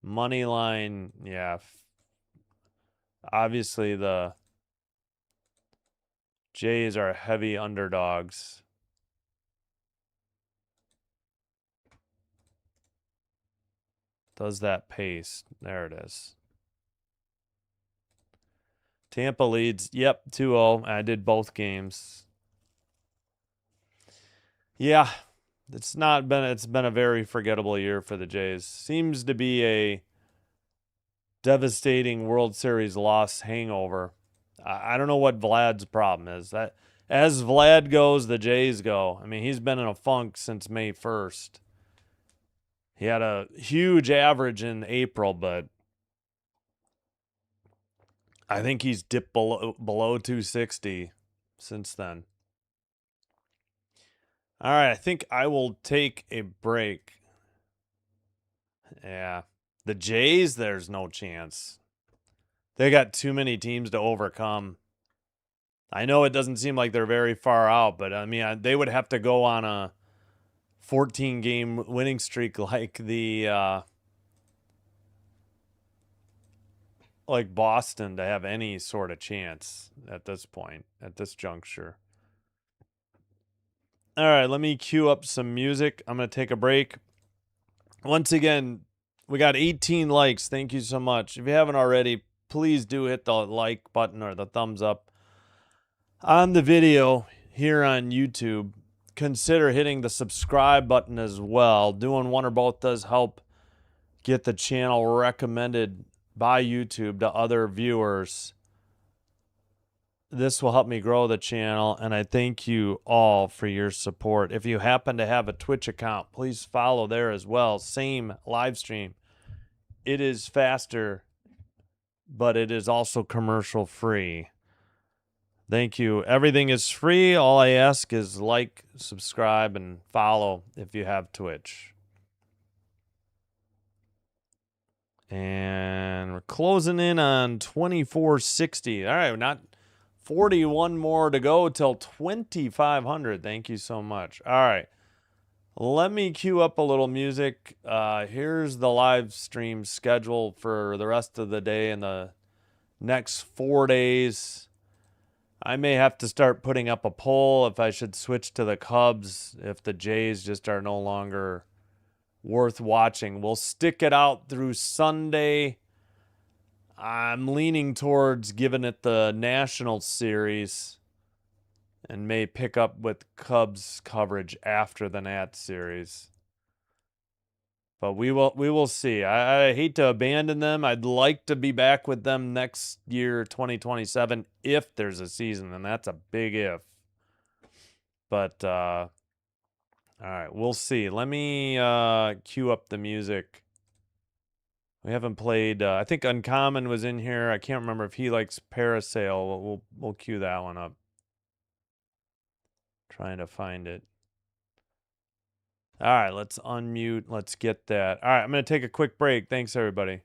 Money line, yeah. Obviously, the Jays are heavy underdogs. Does that paste? There it is. Tampa leads. Yep, 2-0. I did both games. Yeah, it's been a very forgettable year for the Jays. Seems to be a devastating World Series loss hangover. I don't know what Vlad's problem is. That as Vlad goes, the Jays go. I mean, he's been in a funk since May 1st. He had a huge average in April, but I think he's dipped below 260 since then. All right, I think I will take a break. Yeah. The Jays, there's no chance. They got too many teams to overcome. I know it doesn't seem like they're very far out, but I mean, they would have to go on a 14-game winning streak like like Boston to have any sort of chance at this point, at this juncture. All right, let me cue up some music. I'm going to take a break. Once again, we got 18 likes. Thank you so much. If you haven't already, please do hit the like button or the thumbs up on the video here on YouTube. Consider hitting the subscribe button as well. Doing one or both does help get the channel recommended by YouTube to other viewers. This will help me grow the channel, and I thank you all for your support. If you happen to have a Twitch account, please follow there as well. Same live stream. It is faster, but it is also commercial free. Thank you. Everything is free. All I ask is like, subscribe, and follow if you have Twitch. And we're closing in on 2460. All right, not 41 more to go till 2500. Thank you so much. All right. Let me cue up a little music. Here's the live stream schedule for the rest of the day and the next 4 days. I may have to start putting up a poll if I should switch to the Cubs, if the Jays just are no longer worth watching. We'll stick it out through Sunday. I'm leaning towards giving it the National Series and may pick up with Cubs coverage after the Nat Series. But we will see. I hate to abandon them. I'd like to be back with them next year, 2027, if there's a season, and that's a big if. But all right, we'll see. Let me cue up the music. We haven't played. I think Uncommon was in here. I can't remember if he likes Parasail. We'll cue that one up. Trying to find it. All right, let's unmute. Let's get that. All right, I'm going to take a quick break. Thanks, everybody.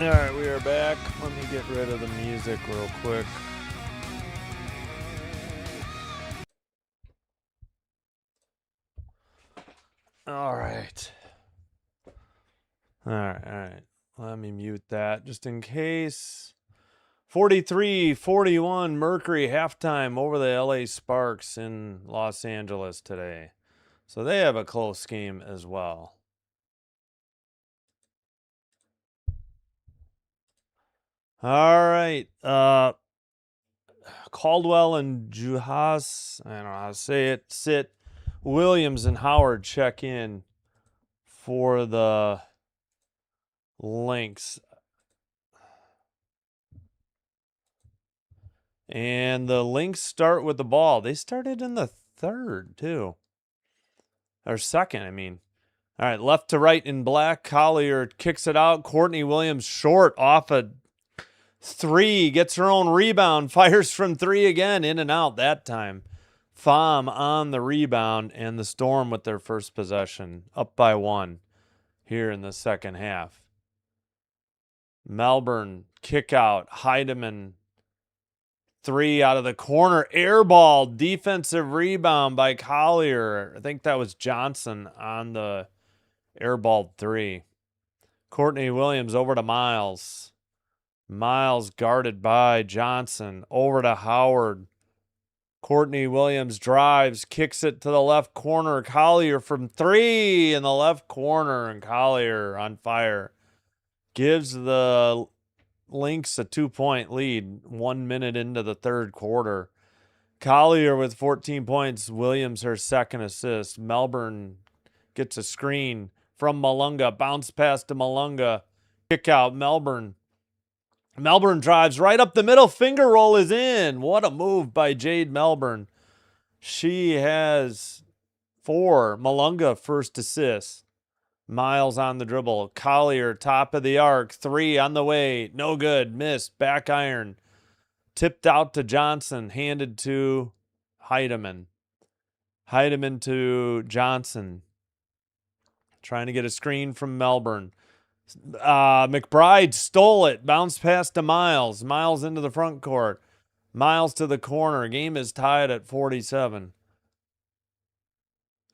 All right, we are back. Let me get rid of the music real quick. All right. All right. Let me mute that just in case. 43-41 Mercury halftime over the LA Sparks in Los Angeles today. So they have a close game as well. All right. Caldwell and Juhas, I don't know how to say it, sit. Williams and Howard check in for the Lynx. And the Lynx start with the ball. They started in the third, too. Or second, I mean. All right, left to right in black. Collier kicks it out. Courtney Williams short off a three. Gets her own rebound. Fires from three again. In and out that time. Pham on the rebound. And the Storm with their first possession. Up by one here in the second half. Melbourne kick out. Heidemann. Three out of the corner. Air ball. Defensive rebound by Collier. I think that was Johnson on the airball three. Courtney Williams over to Miles. Miles guarded by Johnson. Over to Howard. Courtney Williams drives. Kicks it to the left corner. Collier from three in the left corner. And Collier on fire. Gives the Lynx a 2-point lead 1 minute into the third quarter. Collier with 14 points. Williams her second assist. Melbourne gets a screen from Malunga. Bounce pass to Malunga. Kick out Melbourne. Melbourne drives right up the middle. Finger roll is in. What a move by Jade Melbourne. She has 4. Malunga first assist. Miles on the dribble. Collier, top of the arc. 3 on the way. No good. Missed. Back iron. Tipped out to Johnson. Handed to Heidemann. Heidemann to Johnson. Trying to get a screen from Melbourne. McBride stole it. Bounced pass to Miles. Miles into the front court. Miles to the corner. Game is tied at 47.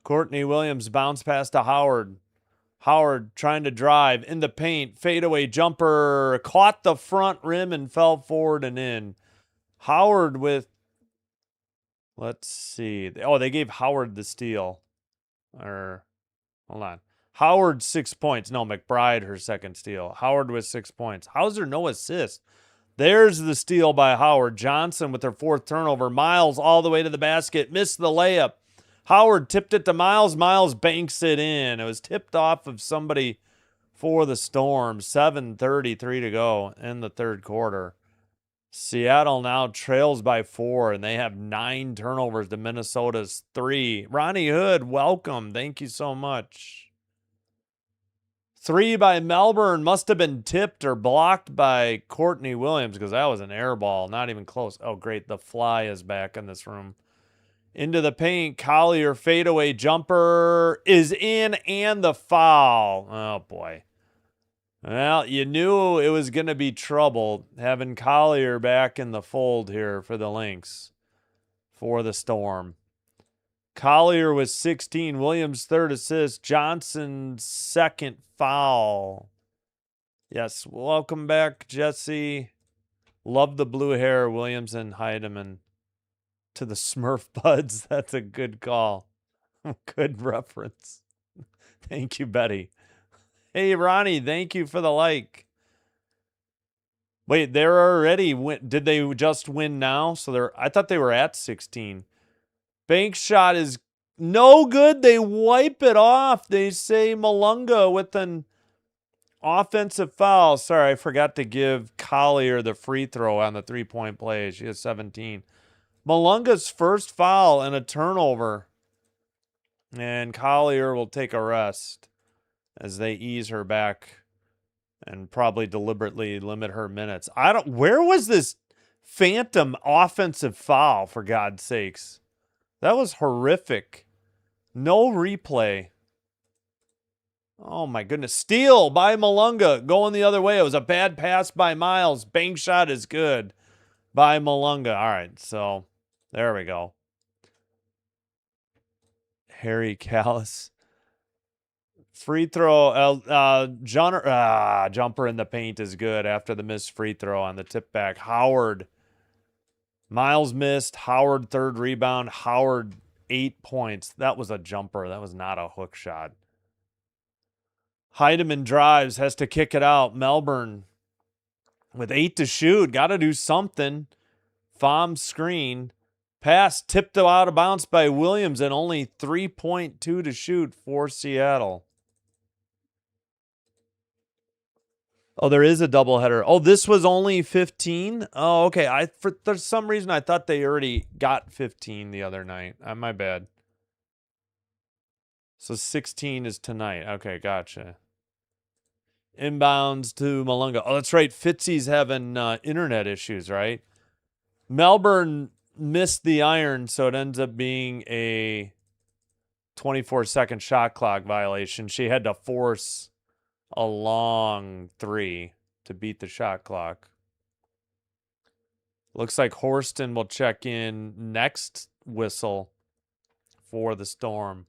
Courtney Williams bounce pass to Howard. Howard trying to drive in the paint. Fadeaway jumper. Caught the front rim and fell forward and in. Howard with, let's see. Oh, they gave Howard the steal. Or, hold on. Howard 6 points. No, McBride her second steal. Howard with 6 points. Hauser no assist. There's the steal by Howard. Johnson with her 4th turnover. Miles all the way to the basket. Missed the layup. Howard tipped it to Miles. Miles banks it in. It was tipped off of somebody for the Storm. 7:33 to go in the third quarter. Seattle now trails by 4, and they have 9 turnovers to Minnesota's 3. Ronnie Hood, welcome. Thank you so much. 3 by Melbourne. Must have been tipped or blocked by Courtney Williams because that was an air ball. Not even close. Oh, great. The fly is back in this room. Into the paint. Collier fadeaway jumper is in and the foul. Oh, boy. Well, you knew it was going to be trouble having Collier back in the fold here for the Lynx for the Storm. Collier was 16. Williams' 3rd assist. Johnson's 2nd foul. Yes, welcome back, Jesse. Love the blue hair, Williams and Heidemann. To the Smurf Buds. That's a good call. Good reference. Thank you, Betty. Hey, Ronnie, thank you for the like. Wait, they're already did they just win now? So I thought they were at 16. Bank shot is no good. They wipe it off. They say Malunga with an offensive foul. Sorry, I forgot to give Collier the free throw on the 3-point play. She has 17. Malunga's first foul and a turnover. And Collier will take a rest as they ease her back and probably deliberately limit her minutes. Where was this phantom offensive foul, for God's sakes? That was horrific. No replay. Oh my goodness. Steal by Malunga. Going the other way. It was a bad pass by Miles. Bank shot is good by Malunga. All right. So there we go. Harry Callis. Free throw. Jumper in the paint is good after the missed free throw on the tip back. Howard. Miles missed. Howard third rebound. Howard 8 points. That was a jumper. That was not a hook shot. Heidemann drives, has to kick it out. Melbourne with 8 to shoot. Got to do something. Pham screen. Pass tipped out of bounds by Williams and only 3.2 to shoot for Seattle. Oh, there is a doubleheader. Oh, this was only 15? Oh, okay. For some reason I thought they already got 15 the other night. My bad. So 16 is tonight. Okay, gotcha. Inbounds to Malunga. Oh, that's right. Fitzy's having internet issues, right? Melbourne missed the iron, so it ends up being a 24-second shot clock violation. She had to force a long three to beat the shot clock. Looks like Horston will check in next whistle for the Storm.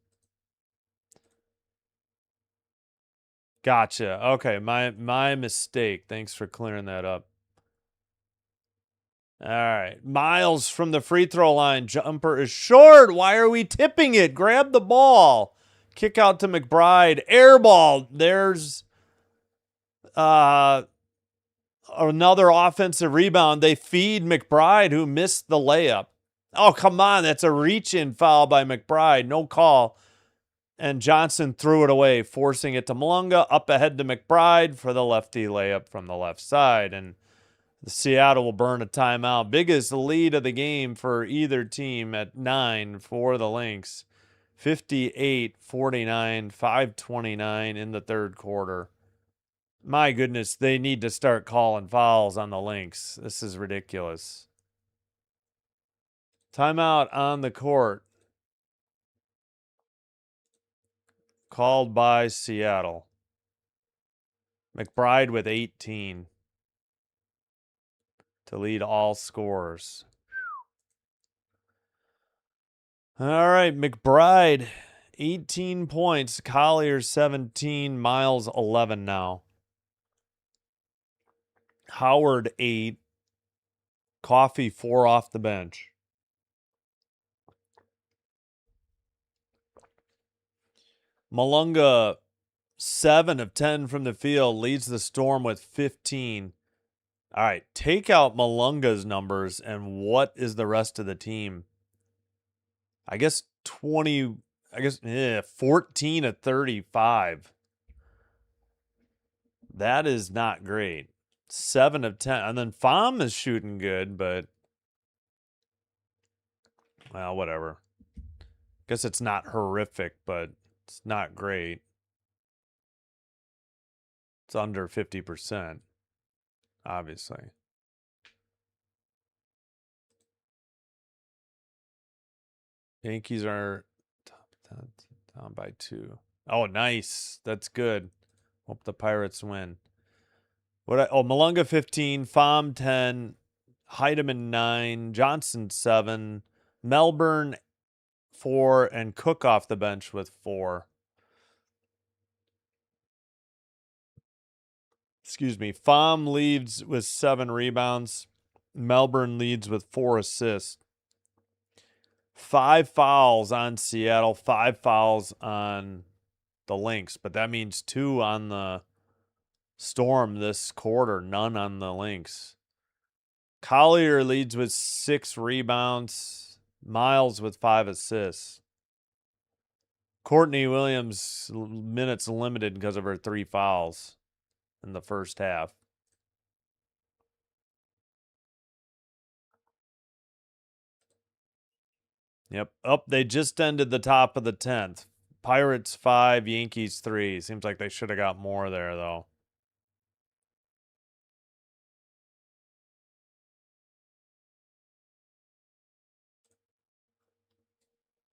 Gotcha. Okay, my mistake. Thanks for clearing that up. All right. Miles from the free throw line. Jumper is short. Why are we tipping it? Grab the ball. Kick out to McBride. Air ball. There's another offensive rebound. They feed McBride, who missed the layup. Oh, come on. That's a reach-in foul by McBride. No call. And Johnson threw it away, forcing it to Malunga. Up ahead to McBride for the lefty layup from the left side. And the Seattle will burn a timeout. Biggest lead of the game for either team at 9 for the Lynx. 58-49, 5:29 in the third quarter. My goodness, they need to start calling fouls on the Lynx. This is ridiculous. Timeout on the court. Called by Seattle. McBride with 18 to lead all scorers. All right, McBride, 18 points. Collier, 17. Miles, 11 now. Howard, 8. Coffee, 4 off the bench. Malunga, 7 of 10 from the field, leads the Storm with 15. All right, take out Malunga's numbers, and what is the rest of the team? I guess 14 of 35. That is not great. 7 of 10. And then Pham is shooting good, but well, whatever. Guess it's not horrific, but it's not great. It's under 50%, obviously. Yankees are down by 2. Oh, nice. That's good. Hope the Pirates win. Malunga 15, Pham 10, Heidemann 9, Johnson 7, Melbourne 4, and Cook off the bench with 4. Excuse me. Pham leads with 7 rebounds. Melbourne leads with 4 assists. 5 fouls on Seattle, 5 fouls on the Lynx, but that means 2 on the Storm this quarter, none on the Lynx. Collier leads with 6 rebounds. Miles with 5 assists. Courtney Williams minutes limited because of her 3 fouls in the first half. Yep. They just ended the top of the 10th. Pirates 5, Yankees 3. Seems like they should have got more there, though.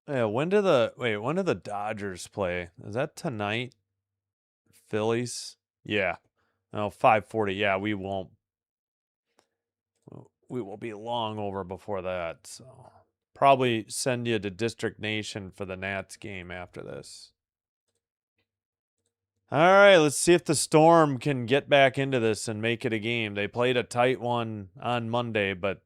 Yeah, when do the Dodgers play? Is that tonight? Phillies. Yeah. No, 5:40. Yeah, we won't be long over before that. So probably send you to District Nation for the Nats game after this. All right, let's see if the Storm can get back into this and make it a game. They played a tight one on Monday, but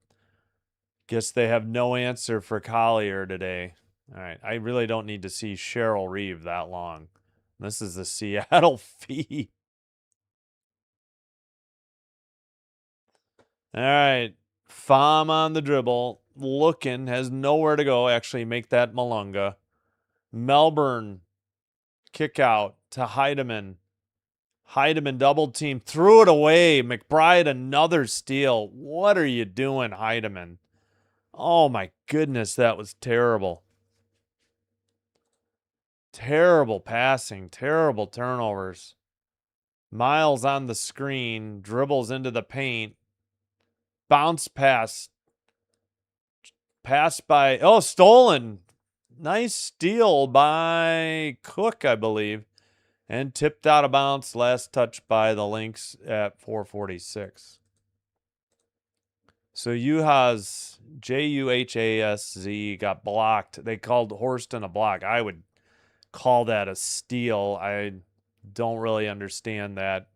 guess they have no answer for Collier today. All right, I really don't need to see Cheryl Reeve that long. This is the Seattle feed. All right, Pham on the dribble, looking, has nowhere to go. Actually, make that Malunga. Melbourne, kick out to Heidemann. Heidemann double team, threw it away. McBride, another steal. What are you doing, Heidemann? Oh my goodness, that was terrible. Terrible passing, terrible turnovers. Miles on the screen, dribbles into the paint. Bounce pass. Pass by, oh, stolen. Nice steal by Cook, I believe. And tipped out of bounds. Last touch by the Lynx at 4:46. So Juhas, Juhaszz, got blocked. They called Horston a block. I would call that a steal. I don't really understand that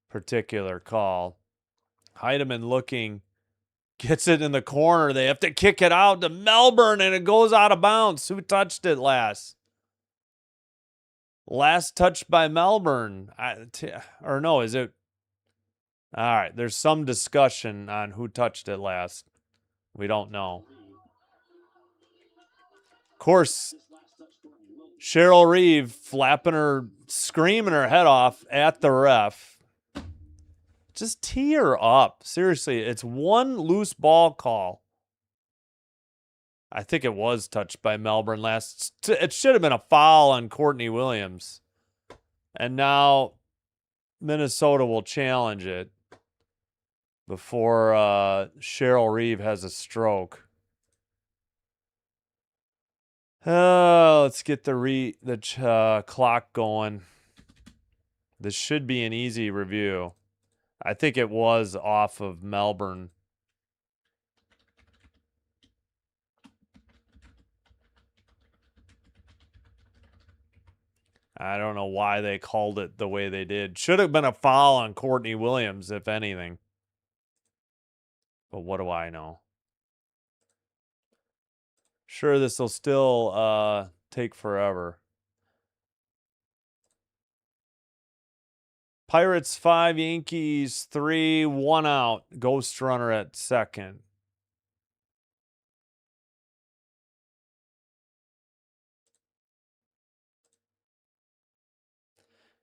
particular call. Heidemann looking, gets it in the corner. They have to kick it out to Melbourne, and it goes out of bounds. Who touched it last? Last touch by Melbourne. Or no, is it? All right, there's some discussion on who touched it last. We don't know. Of course, Cheryl Reeve screaming her head off at the ref. Just tee her up. Seriously, it's one loose ball call. I think it was touched by Melbourne last. It should have been a foul on Courtney Williams. And now Minnesota will challenge it before Cheryl Reeve has a stroke. Let's get the clock going. This should be an easy review. I think it was off of Melbourne. I don't know why they called it the way they did. Should have been a foul on Courtney Williams, if anything. But what do I know? Sure, this will still take forever. Pirates 5, Yankees 3, 1 out. Ghost runner at second.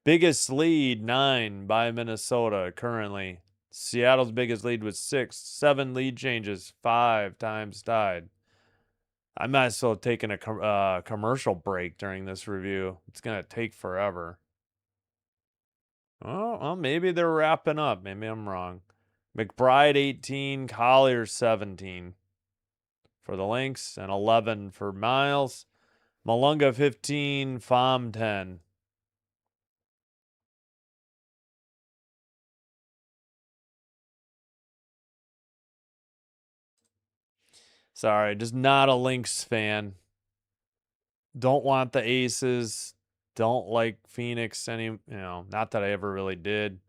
Biggest lead, 9 by Minnesota currently. Seattle's biggest lead was 6. 7 lead changes, 5 times tied. I might as well have taken a commercial break during this review. It's going to take forever. Oh, well, maybe they're wrapping up. Maybe I'm wrong. McBride 18, Collier 17 for the Lynx, and 11 for Miles. Malunga 15, Pham 10. Sorry, just not a Lynx fan. Don't want the Aces. Don't like Phoenix not that I ever really did.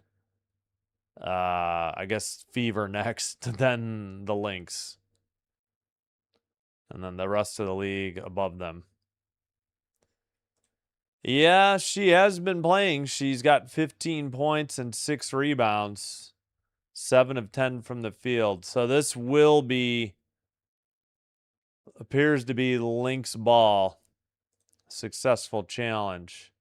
I guess Fever next, then the Lynx. And then the rest of the league above them. Yeah, she has been playing. She's got 15 points and 6 rebounds. 7 of 10 from the field. So this appears to be Lynx ball. Successful challenge.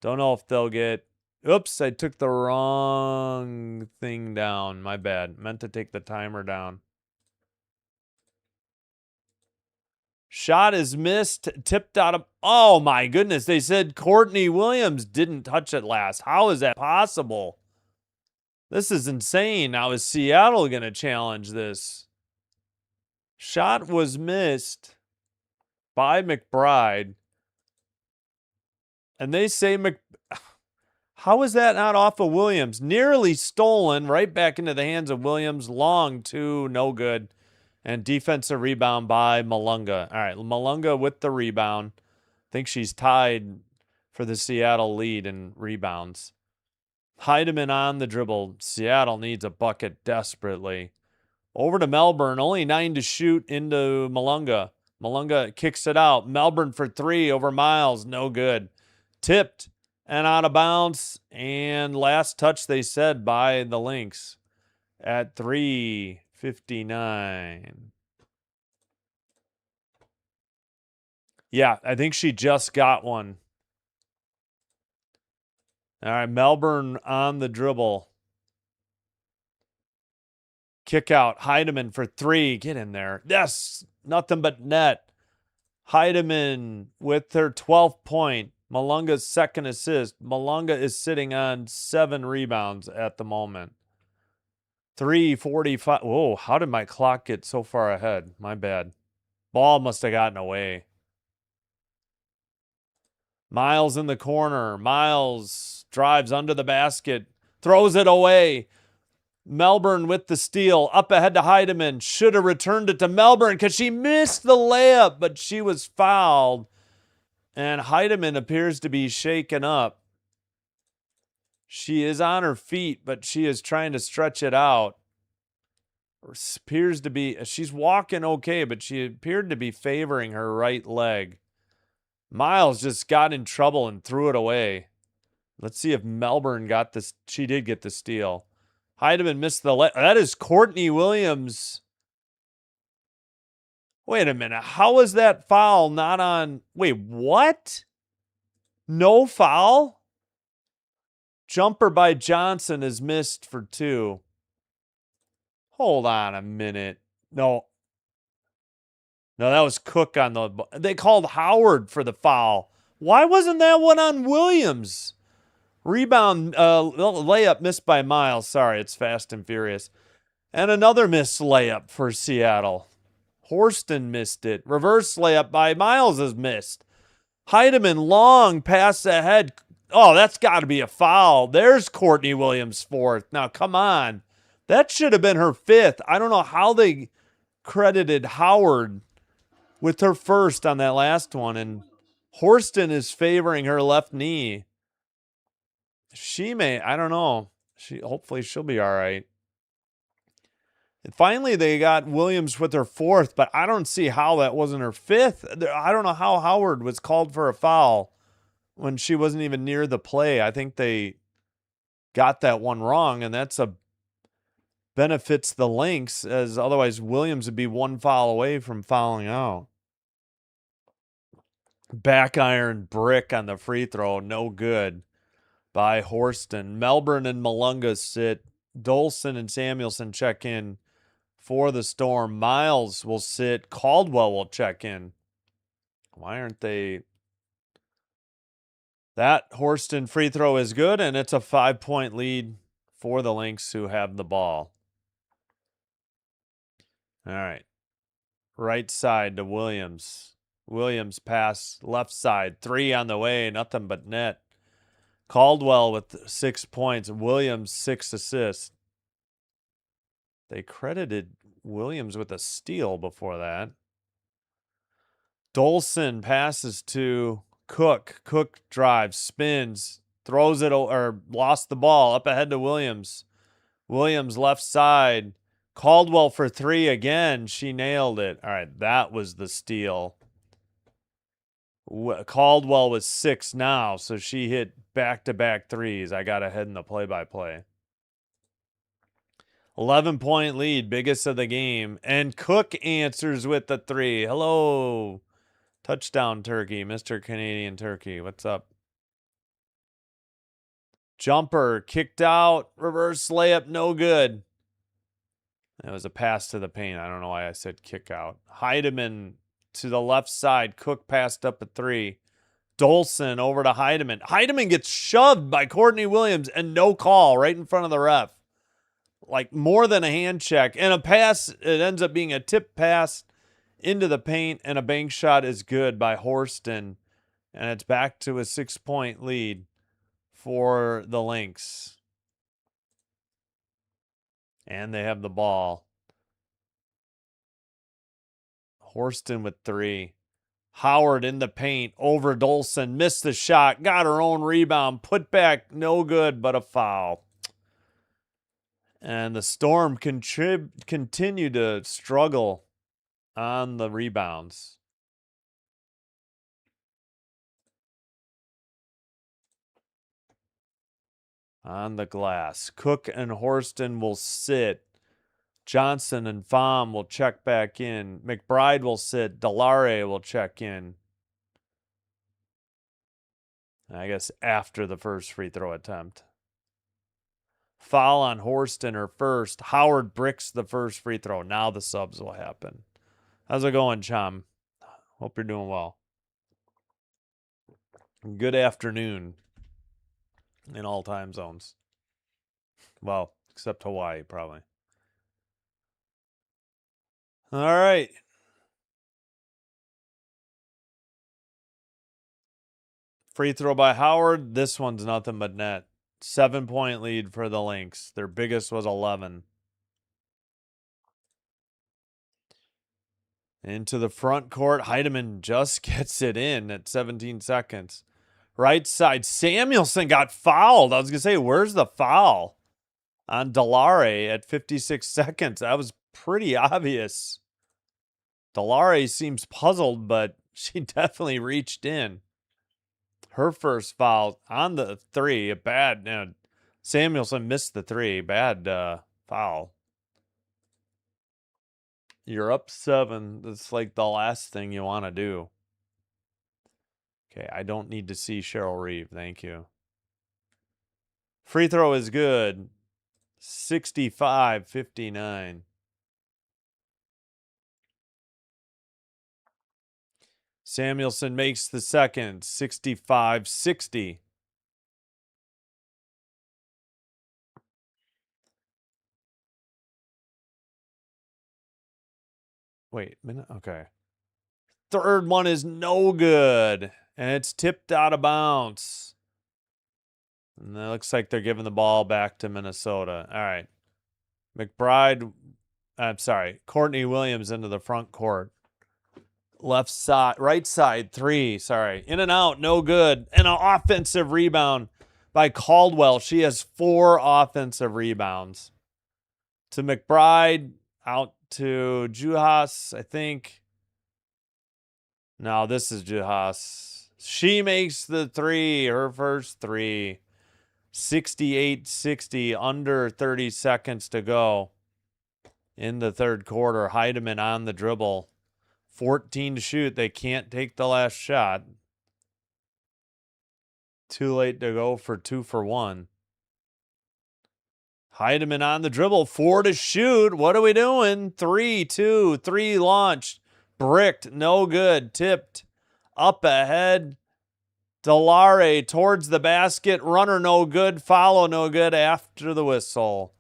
Don't know if they'll get... Oops, I took the wrong thing down. My bad. Meant to take the timer down. Shot is missed. Tipped out of... Oh, my goodness. They said Courtney Williams didn't touch it last. How is that possible? This is insane. Now, is Seattle going to challenge this? Shot was missed by McBride. And they say How is that not off of Williams? Nearly stolen, right back into the hands of Williams. Long two, no good. And defensive rebound by Malunga. All right, Malunga with the rebound. I think she's tied for the Seattle lead in rebounds. Heidemann on the dribble. Seattle needs a bucket desperately. Over to Melbourne. Only 9 to shoot into Malunga. Malunga kicks it out. Melbourne for 3 over Miles. No good. Tipped and out of bounds. And last touch, they said, by the Lynx at 3:59. Yeah, I think she just got one. All right, Melbourne on the dribble. Kick out. Heidemann for 3. Get in there. Yes, nothing but net. Heidemann with her 12th point. Malunga's second assist. Malunga is sitting on 7 rebounds at the moment. 3:45. Whoa, how did my clock get so far ahead? My bad. Ball must have gotten away. Miles in the corner. Miles drives under the basket. Throws it away. Melbourne with the steal. Up ahead to Heidemann. Should have returned it to Melbourne because she missed the layup, but she was fouled. And Heidemann appears to be shaken up. She is on her feet, but she is trying to stretch it out. Appears to be, she's walking okay, but she appeared to be favoring her right leg. Miles just got in trouble and threw it away. Let's see if Melbourne got this. She did get the steal. Heidemann missed the that is Courtney Williams. Wait a minute. How was that foul not on? Wait, what? No foul? Jumper by Johnson is missed for 2. Hold on a minute. No, that was Cook on the. They called Howard for the foul. Why wasn't that one on Williams? Rebound, layup missed by Miles. Sorry, it's fast and furious. And another missed layup for Seattle. Horston missed it. Reverse layup by Miles is missed. Heidemann long pass ahead. Oh, that's got to be a foul. There's Courtney Williams' 4th. Now, come on. That should have been her 5th. I don't know how they credited Howard with her 1st on that last one. And Horston is favoring her left knee. She may, I don't know. Hopefully she'll be all right. And finally, they got Williams with her 4th, but I don't see how that wasn't her 5th. I don't know how Howard was called for a foul when she wasn't even near the play. I think they got that one wrong, and that's a benefits the Lynx, as otherwise Williams would be 1 foul away from fouling out. Back iron brick on the free throw, no good by Horston. Melbourne and Malunga sit. Dolson and Samuelson check in for the Storm. Miles will sit. Caldwell will check in. Why aren't they? That Horston free throw is good, and it's a 5-point lead for the Lynx, who have the ball. All right. Right side to Williams. Williams pass left side. 3 on the way. Nothing but net. Caldwell with 6 points. Williams 6 assists. They credited Williams with a steal before that. Dolson passes to Cook. Cook drives, spins, throws it, or lost the ball. Up ahead to Williams. Williams left side. Caldwell for 3 again. She nailed it. All right, that was the steal. Caldwell was 6 now, so she hit back-to-back threes. I got ahead in the play-by-play. 11-point lead, biggest of the game. And Cook answers with the 3. Hello. Touchdown, Turkey. Mr. Canadian Turkey. What's up? Jumper kicked out. Reverse layup, no good. That was a pass to the paint. I don't know why I said kick out. Heidemann to the left side. Cook passed up a 3. Dolson over to Heidemann. Heidemann gets shoved by Courtney Williams and no call right in front of the ref. Like more than a hand check. And a pass, it ends up being a tip pass into the paint, and a bank shot is good by Horston. And it's back to a 6-point lead for the Lynx. And they have the ball. Horston with 3. Howard in the paint over Dolson. Missed the shot. Got her own rebound. Put back. No good, but a foul. And the Storm continue to struggle on the rebounds. On the glass. Cook and Horston will sit. Johnson and Pham will check back in. McBride will sit. Delare will check in. I guess after the first free throw attempt. Foul on Horston, her first. Howard bricks the first free throw. Now the subs will happen. How's it going, Chum? Hope you're doing well. Good afternoon in all time zones. Well, except Hawaii, probably. All right. Free throw by Howard. This one's nothing but net. 7-point lead for the Lynx. Their biggest was 11. Into the front court. Heidemann just gets it in at 17 seconds. Right side. Samuelson got fouled. I was going to say, where's the foul? On Delare at 56 seconds. That was pretty obvious. Delare seems puzzled, but she definitely reached in. Her first foul on the 3. A bad. Samuelson missed the 3. Bad foul. You're up 7. That's like the last thing you want to do. Okay, I don't need to see Cheryl Reeve. Thank you. Free throw is good. 65-59. Samuelson makes the second. 65-60. Wait a minute. Okay. Third one is no good. And it's tipped out of bounds. And it looks like they're giving the ball back to Minnesota. All right. Courtney Williams into the front court. Left side, right side, 3. Sorry. In and out, no good. And an offensive rebound by Caldwell. She has 4 offensive rebounds. To McBride, out to Juhas, I think. No, this is Juhas. She makes the 3, her first 3. 68-60, under 30 seconds to go in the third quarter. Heidemann on the dribble. 14 to shoot. They can't take the last shot. Too late to go for 2 for 1. Heidemann on the dribble. 4 to shoot. What are we doing? 3-2. 3 launched. Bricked. No good. Tipped. Up ahead. Delare towards the basket. Runner no good. Follow no good after the whistle.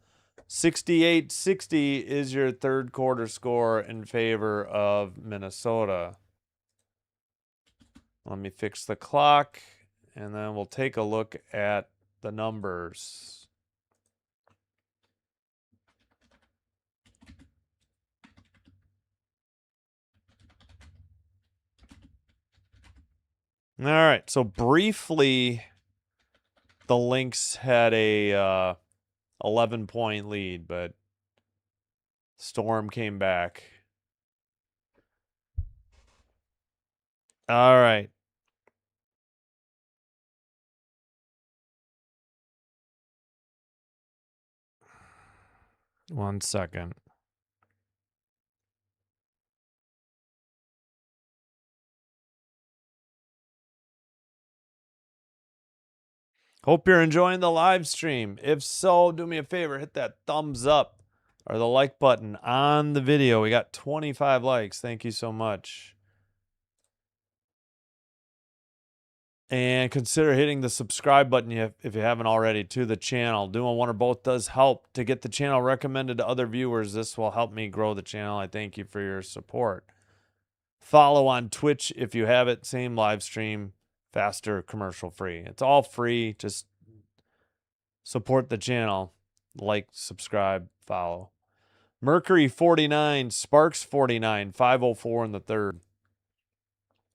68-60 is your third quarter score in favor of Minnesota. Let me fix the clock, and then we'll take a look at the numbers. All right, so briefly, the Lynx had a 11-point lead, but Storm came back. All right. One second. Hope you're enjoying the live stream. If so, do me a favor, hit that thumbs up or the like button on the video. We got 25 likes. Thank you so much. And consider hitting the subscribe button if you haven't already to the channel. Doing one or both does help to get the channel recommended to other viewers. This will help me grow the channel. I thank you for your support. Follow on Twitch if you have it. Same live stream, faster, commercial free. It's all free. Just Support the channel. Like, subscribe, follow. Mercury 49, Sparks 49, 5:04 in the third.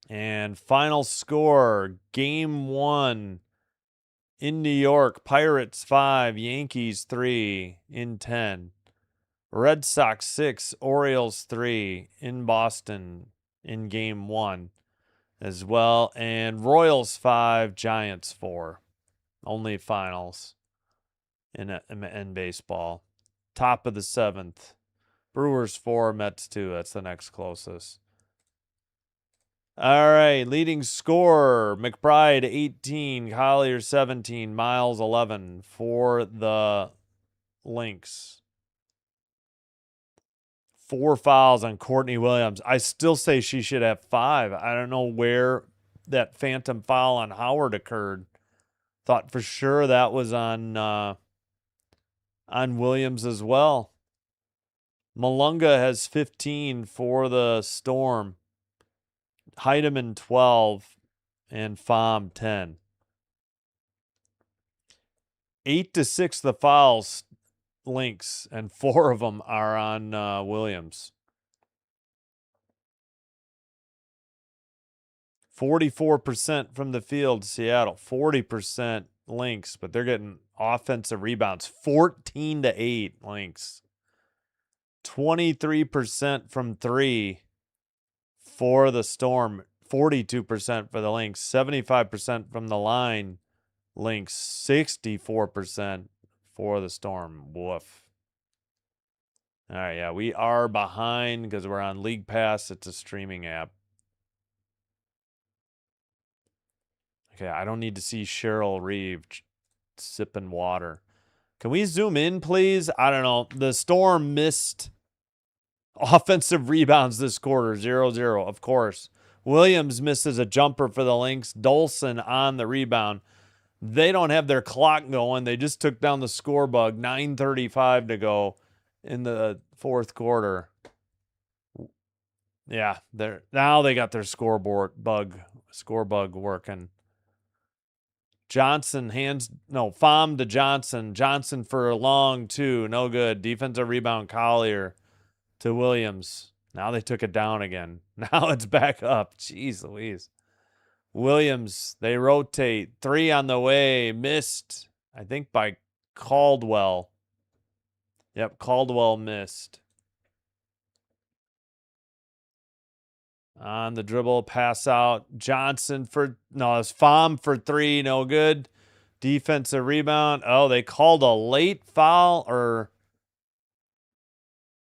And final score, game 1 in New York, Pirates 5, Yankees 3 in 10. Red Sox 6, Orioles 3 in Boston in game 1 as well. And Royals 5, Giants 4. Only finals in baseball. Top of the 7th. Brewers 4, Mets 2. That's the next closest. All right, leading scorer, McBride 18, Collier 17, Miles 11 for the Lynx. 4 fouls on Courtney Williams. I still say she should have 5. I don't know where that phantom foul on Howard occurred. Thought for sure that was on Williams as well. Malunga has 15 for the Storm. Heidemann 12 and Pham 10. 8-6 the fouls, Lynx, and 4 of them are on Williams. 44% from the field, Seattle. 40% Lynx, but they're getting offensive rebounds. 14-8 Lynx. 23% from 3 for the Storm. 42% for the Lynx. 75% from the line. Lynx. 64% for the Storm. Woof. All right, yeah, we are behind because we're on League Pass. It's a streaming app. Okay, I don't need to see Cheryl Reeve sipping water. Can we zoom in, please? I don't know. The Storm missed offensive rebounds this quarter, 0-0, of course. Williams misses a jumper for the Lynx. Dolson on the rebound. They don't have their clock going. They just took down the score bug. 9:35 to go in the fourth quarter. Yeah, now they got their score bug working. Johnson Pham to Johnson. Johnson for a long 2. No good. Defensive rebound, Collier to Williams. Now they took it down again. Now it's back up. Jeez Louise. Williams, they rotate. 3 on the way. Missed, I think, by Caldwell. Yep, Caldwell missed. On the dribble, pass out. Johnson it's Pham for 3, no good. Defensive rebound. Oh, they called a late foul, or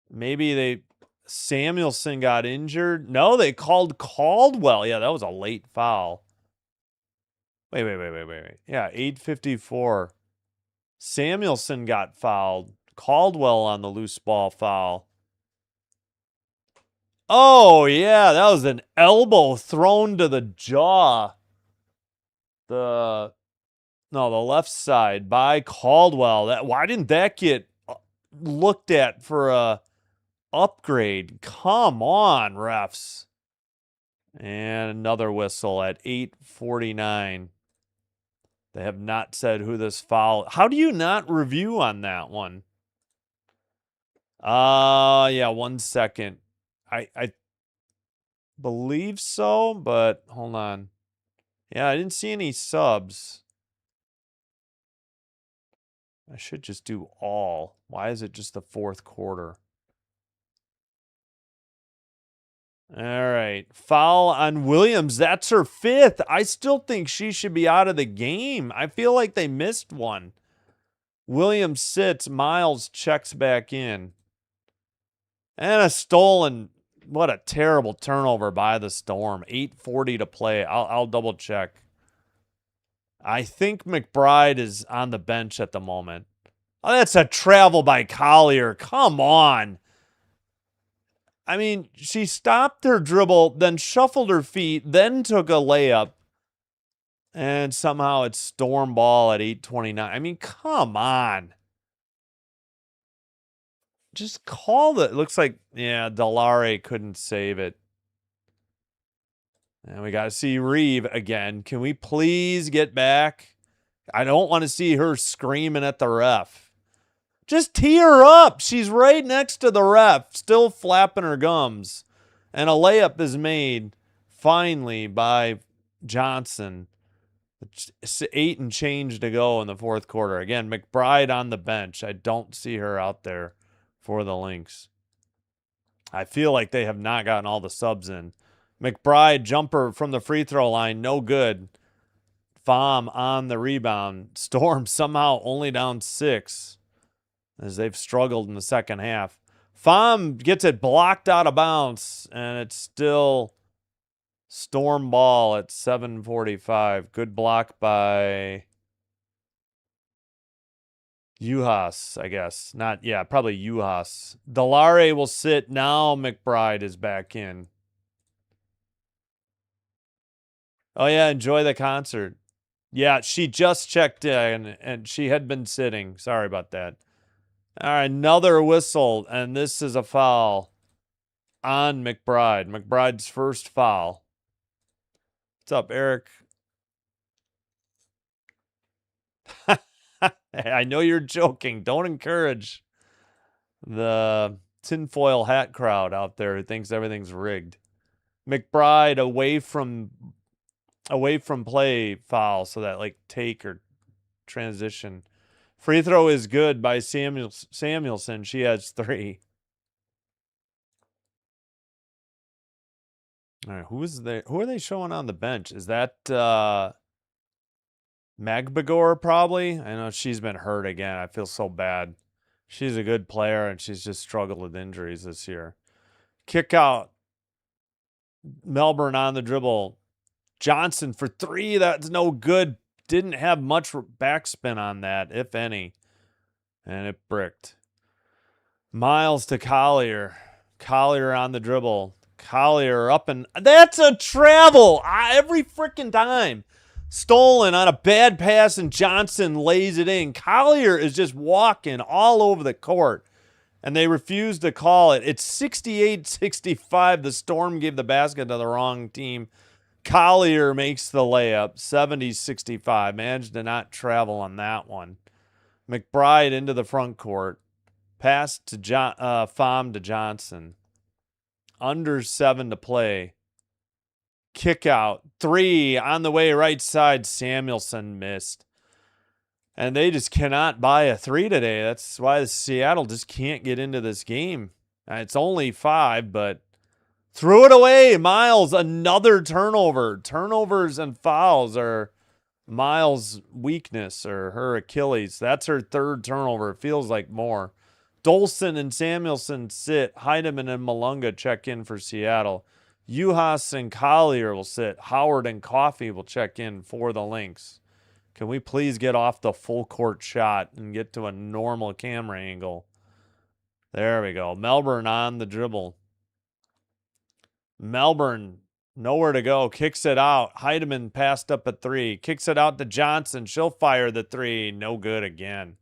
maybe Samuelson got injured. No, they called Caldwell. Yeah, that was a late foul. Wait. Yeah, 8:54. Samuelson got fouled. Caldwell on the loose ball foul. Oh, yeah, that was an elbow thrown to the jaw. The left side by Caldwell. Why didn't that get looked at for a upgrade? Come on, refs. And another whistle at 8:49. They have not said who this foul. How do you not review on that one? Yeah, 1 second. I believe so, but hold on. Yeah, I didn't see any subs. I should just do all. Why is it just the fourth quarter? All right. Foul on Williams. That's her 5th. I still think she should be out of the game. I feel like they missed one. Williams sits. Miles checks back in. And a stolen. What a terrible turnover by the Storm. 8:40 to play. I'll double check. I think McBride is on the bench at the moment. Oh, that's a travel by Collier. Come on. I mean, she stopped her dribble, then shuffled her feet, then took a layup. And somehow it's Storm ball at 8:29. I mean, come on. Just call it. Looks like, yeah, Delare couldn't save it. And we got to see Reeve again. Can we please get back? I don't want to see her screaming at the ref. Just tee her up. She's right next to the ref, still flapping her gums. And a layup is made finally by Johnson. It's 8 and change to go in the fourth quarter. Again, McBride on the bench. I don't see her out there for the Lynx. I feel like they have not gotten all the subs in. McBride, jumper from the free throw line, no good. Pham on the rebound. Storm somehow only down 6 as they've struggled in the second half. Pham gets it blocked out of bounds, and it's still Storm ball at 7:45. Good block by Juhas, I guess. Probably Juhas. Delare will sit. Now McBride is back in. Oh, yeah, enjoy the concert. Yeah, she just checked in, and she had been sitting. Sorry about that. All right, another whistle, and this is a foul on McBride. McBride's first foul. What's up, Eric? I know you're joking. Don't encourage the tinfoil hat crowd out there who thinks everything's rigged. McBride away from play foul, so that like take or transition. Free throw is good by Samuelson. She has 3. All right, who are they showing on the bench? Is that Magbagor probably? I know she's been hurt again. I feel so bad. She's a good player, and she's just struggled with injuries this year. Kick out. Melbourne on the dribble. Johnson for 3. That's no good. Didn't have much backspin on that, if any. And it bricked. Miles to Collier. Collier on the dribble. Collier up and... That's a travel! Every freaking time. Stolen on a bad pass, and Johnson lays it in. Collier is just walking all over the court, and they refuse to call it. It's 68-65. The Storm gave the basket to the wrong team. Collier makes the layup, 70-65. Managed to not travel on that one. McBride into the front court. Pass to Pham to Johnson. Under 7 to play. Kick out. 3 on the way right side. Samuelson missed. And they just cannot buy a 3 today. That's why Seattle just can't get into this game. It's only 5, but threw it away. Miles, another turnover. Turnovers and fouls are Miles' weakness or her Achilles. That's her 3rd turnover. It feels like more. Dolson and Samuelson sit. Heidemann and Malunga check in for Seattle. Juhas and Collier will sit. Howard and Coffey will check in for the Lynx. Can we please get off the full court shot and get to a normal camera angle? There we go. Melbourne on the dribble. Melbourne, nowhere to go. Kicks it out. Heidemann passed up a 3. Kicks it out to Johnson. She'll fire the 3. No good again.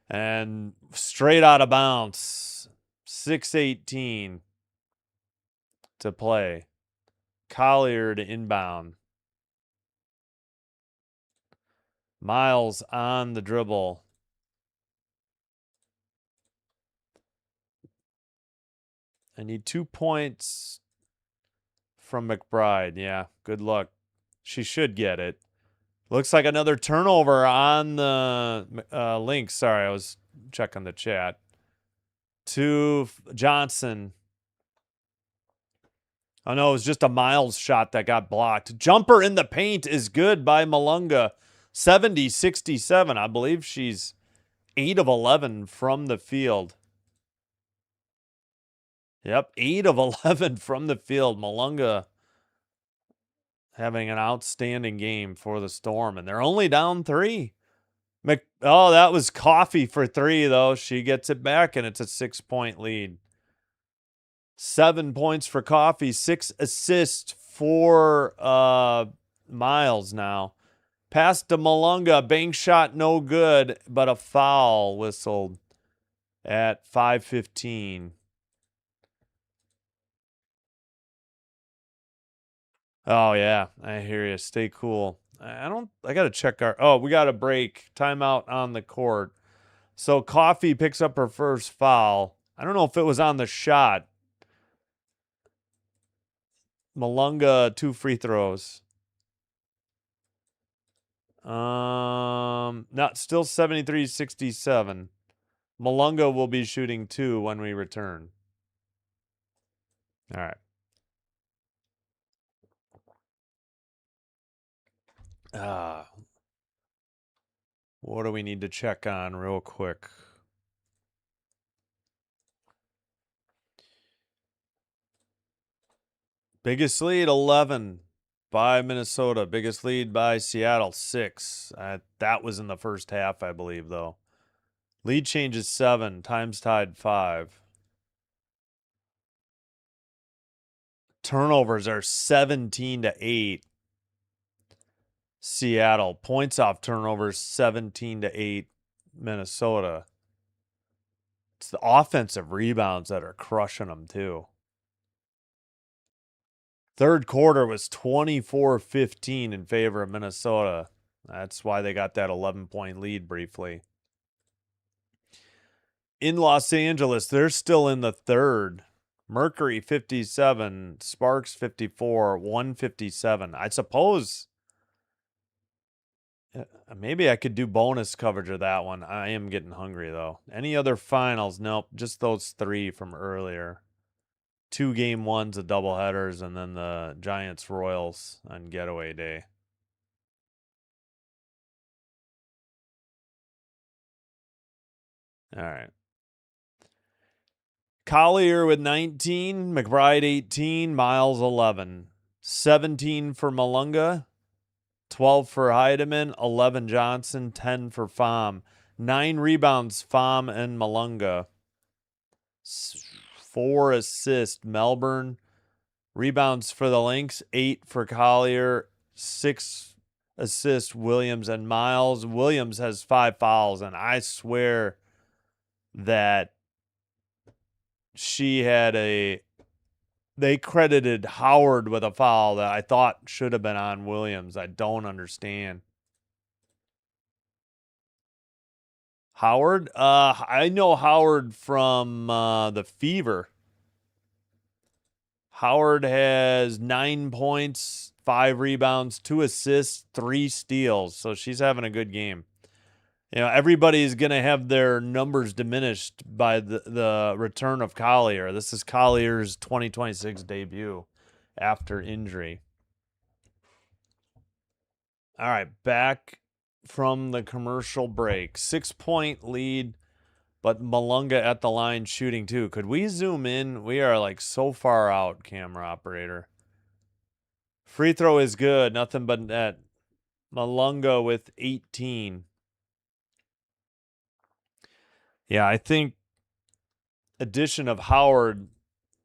And straight out of bounds. 6:18 to play. Collier to inbound. Miles on the dribble. I need 2 points from McBride. Yeah, good luck. She should get it. Looks like another turnover on the Lynx. Sorry, I was checking the chat. To Johnson. Oh, no, it was just a Miles shot that got blocked. Jumper in the paint is good by Malunga. 70-67. I believe she's 8 of 11 from the field. Yep, 8 of 11 from the field. Malunga having an outstanding game for the Storm, and they're only down 3. Oh, that was Coffey for 3, though. She gets it back, and it's a 6-point lead. 7 points for Coffey, 6 assists for Miles now. Pass to Malunga, bank shot no good, but a foul whistled at 5:15. Oh, yeah, I hear you. Stay cool. I got to check we got a break. Timeout on the court. So Coffee picks up her first foul. I don't know if it was on the shot. Malunga, 2 free throws. Not still 73-67. Malunga will be shooting 2 when we return. All right. What do we need to check on real quick? Biggest lead, 11 by Minnesota. Biggest lead by Seattle, 6. That was in the first half, I believe, though. Lead change is 7. Times tied 5. Turnovers are 17-8. Seattle. Points off turnovers, 17-8. Minnesota. It's the offensive rebounds that are crushing them, too. Third quarter was 24-15 in favor of Minnesota. That's why they got that 11-point lead briefly. In Los Angeles, they're still in the third. Mercury 57, Sparks 54, 157. I suppose maybe I could do bonus coverage of that one. I am getting hungry, though. Any other finals? Nope, just those 3 from earlier. 2 game ones of doubleheaders, and then the Giants Royals on getaway day. All right. Collier with 19, McBride 18, Miles 11. 17 for Malunga, 12 for Heidemann, 11 Johnson, 10 for Pham. 9 rebounds, Pham and Malunga. 4 assists, Melbourne. Rebounds for the Lynx, 8 for Collier, 6 assists, Williams and Miles. Williams has 5 fouls, and I swear that they credited Howard with a foul that I thought should have been on Williams. I don't understand. Howard? I know Howard from the Fever. Howard has 9 points, 5 rebounds, 2 assists, 3 steals. So she's having a good game. You know, everybody's going to have their numbers diminished by the return of Collier. This is Collier's 2026 debut after injury. All right, back from the commercial break. 6-point lead, but Malunga at the line shooting 2. Could we zoom in? We are like so far out, camera operator. Free throw is good. Nothing but net. Malunga with 18. Yeah, I think addition of Howard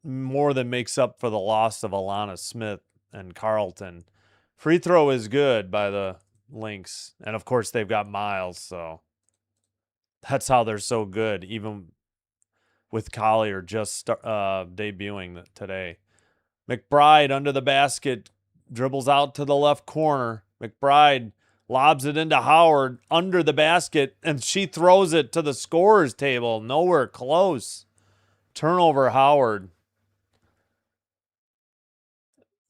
more than makes up for the loss of Alana Smith and Carlton. Free throw is good by the Lynx. And, of course, they've got Miles, so that's how they're so good, even with Collier just debuting today. McBride under the basket, dribbles out to the left corner. McBride lobs it into Howard under the basket, and she throws it to the scorer's table. Nowhere close. Turnover, Howard.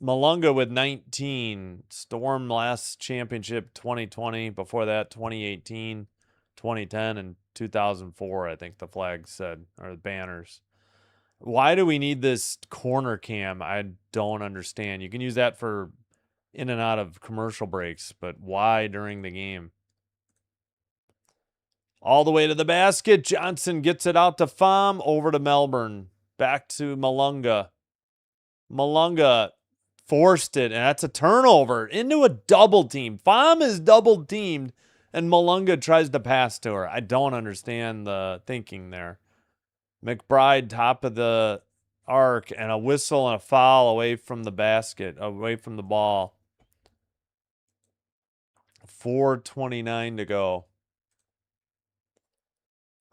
Malunga with 19. Storm last championship 2020. Before that, 2018, 2010, and 2004, I think the flags said, or the banners. Why do we need this corner cam? I don't understand. You can use that for in and out of commercial breaks, but why during the game? All the way to the basket. Johnson gets it out to Pham, over to Melbourne. Back to Malunga. Malunga forced it, and that's a turnover into a double team. Pham is double teamed, and Malunga tries to pass to her. I don't understand the thinking there. McBride, top of the arc, and a whistle and a foul away from the basket, away from the ball. 4:29 to go.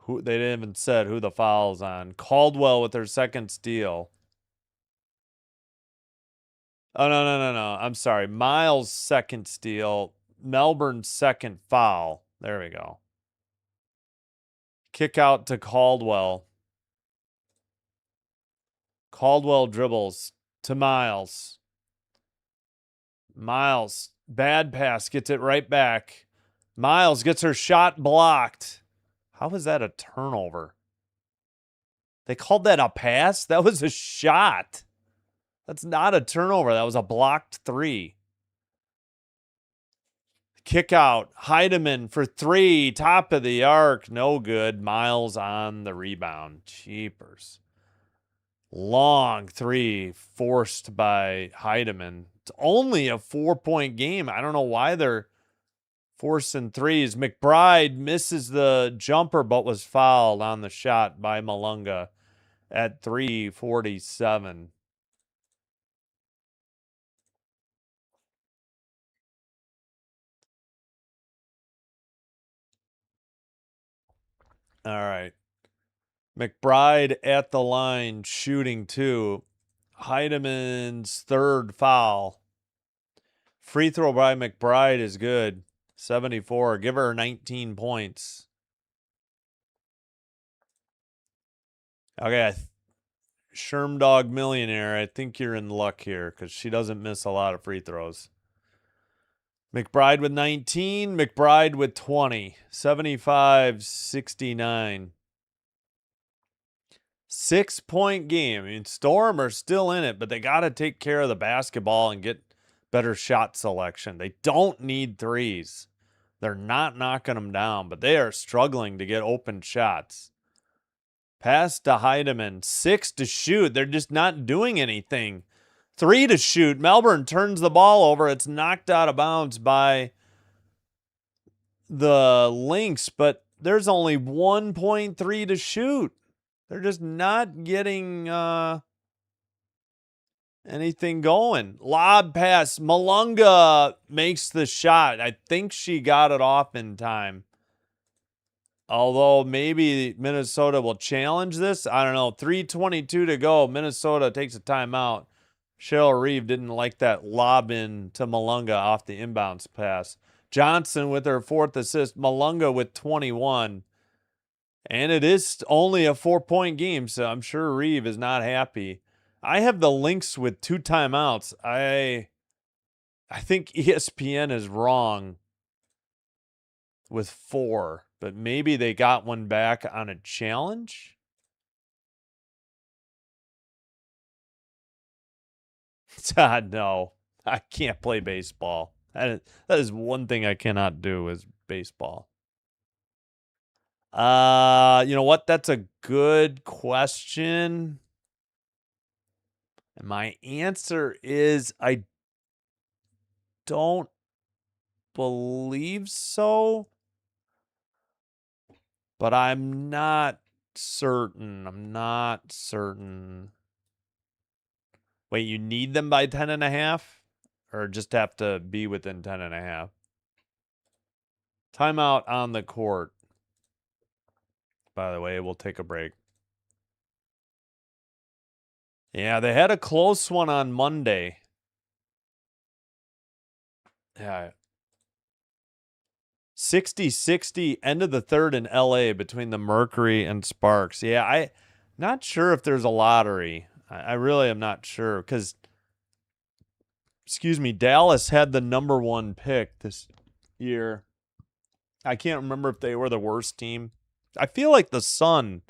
They didn't even said who the foul's on. Caldwell with her second steal. Oh, no. I'm sorry. Miles' second steal. Melbourne's second foul. There we go. Kick out to Caldwell. Caldwell dribbles to Miles. Miles, bad pass, gets it right back. Miles gets her shot blocked. How was that a turnover? They called that a pass? That was a shot. That's not a turnover. That was a blocked three. Kick out. Heidemann for three. Top of the arc. No good. Miles on the rebound. Jeepers. Long three forced by Heidemann. It's only a 4-point game. I don't know why they're forcing threes. McBride misses the jumper but was fouled on the shot by Malunga at 3:47. All right. McBride at the line shooting two. Heidemann's third foul. Free throw by McBride is good. 74. Give her 19 points. Okay. Shermdog Millionaire, I think you're in luck here because she doesn't miss a lot of free throws. McBride with 19. McBride with 20. 75-69. 6-point game. I mean, Storm are still in it, but they got to take care of the basketball and get better shot selection. They don't need threes. They're not knocking them down, but they are struggling to get open shots. Pass to Heidemann. 6 to shoot. They're just not doing anything. 3 to shoot. Melbourne turns the ball over. It's knocked out of bounds by the Lynx, but there's only 1.3 to shoot. They're just not getting anything going. Lob pass. Malunga makes the shot. I think she got it off in time. Although maybe Minnesota will challenge this. I don't know. 3:22 to go. Minnesota takes a timeout. Cheryl Reeve didn't like that lob in to Malunga off the inbounds pass. Johnson with her 4th assist. Malunga with 21. And it is only a 4-point game, so I'm sure Reeve is not happy. I have the Lynx with 2 timeouts. I think ESPN is wrong with 4, but maybe they got one back on a challenge. No, I can't play baseball. That is one thing I cannot do is baseball. You know what? That's a good question. And my answer is I don't believe so. But I'm not certain. Wait, you need them by 10.5? Or just have to be within 10.5? Timeout on the court. By the way, we'll take a break. Yeah, they had a close one on Monday. Yeah. 60-60, end of the third in LA between the Mercury and Sparks. Yeah, I'm not sure if there's a lottery. I really am not sure because, Dallas had the number 1 pick this year. I can't remember if they were the worst team. I feel like the Sun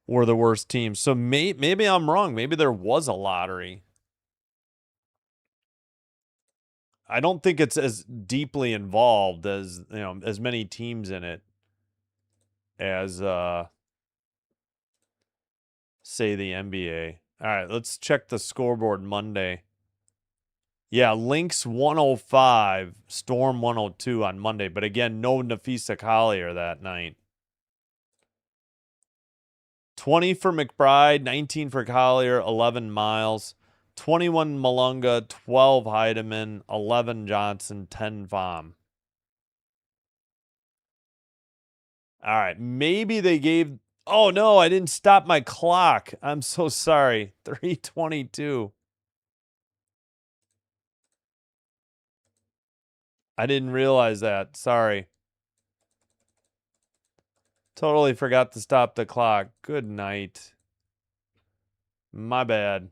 were the worst team. So maybe I'm wrong. Maybe there was a lottery. I don't think it's as deeply involved as, as many teams in it as say the NBA. All right, let's check the scoreboard Monday. Yeah, Lynx 105, Storm 102 on Monday. But again, no Nafisa Collier that night. 20 for McBride, 19 for Collier, 11 Miles, 21 Malunga, 12 Heidemann, 11 Johnson, 10 Vom. All right, maybe they gave... Oh, no, I didn't stop my clock. I'm so sorry. 3:22. I didn't realize that. Sorry. Totally forgot to stop the clock. Good night. My bad.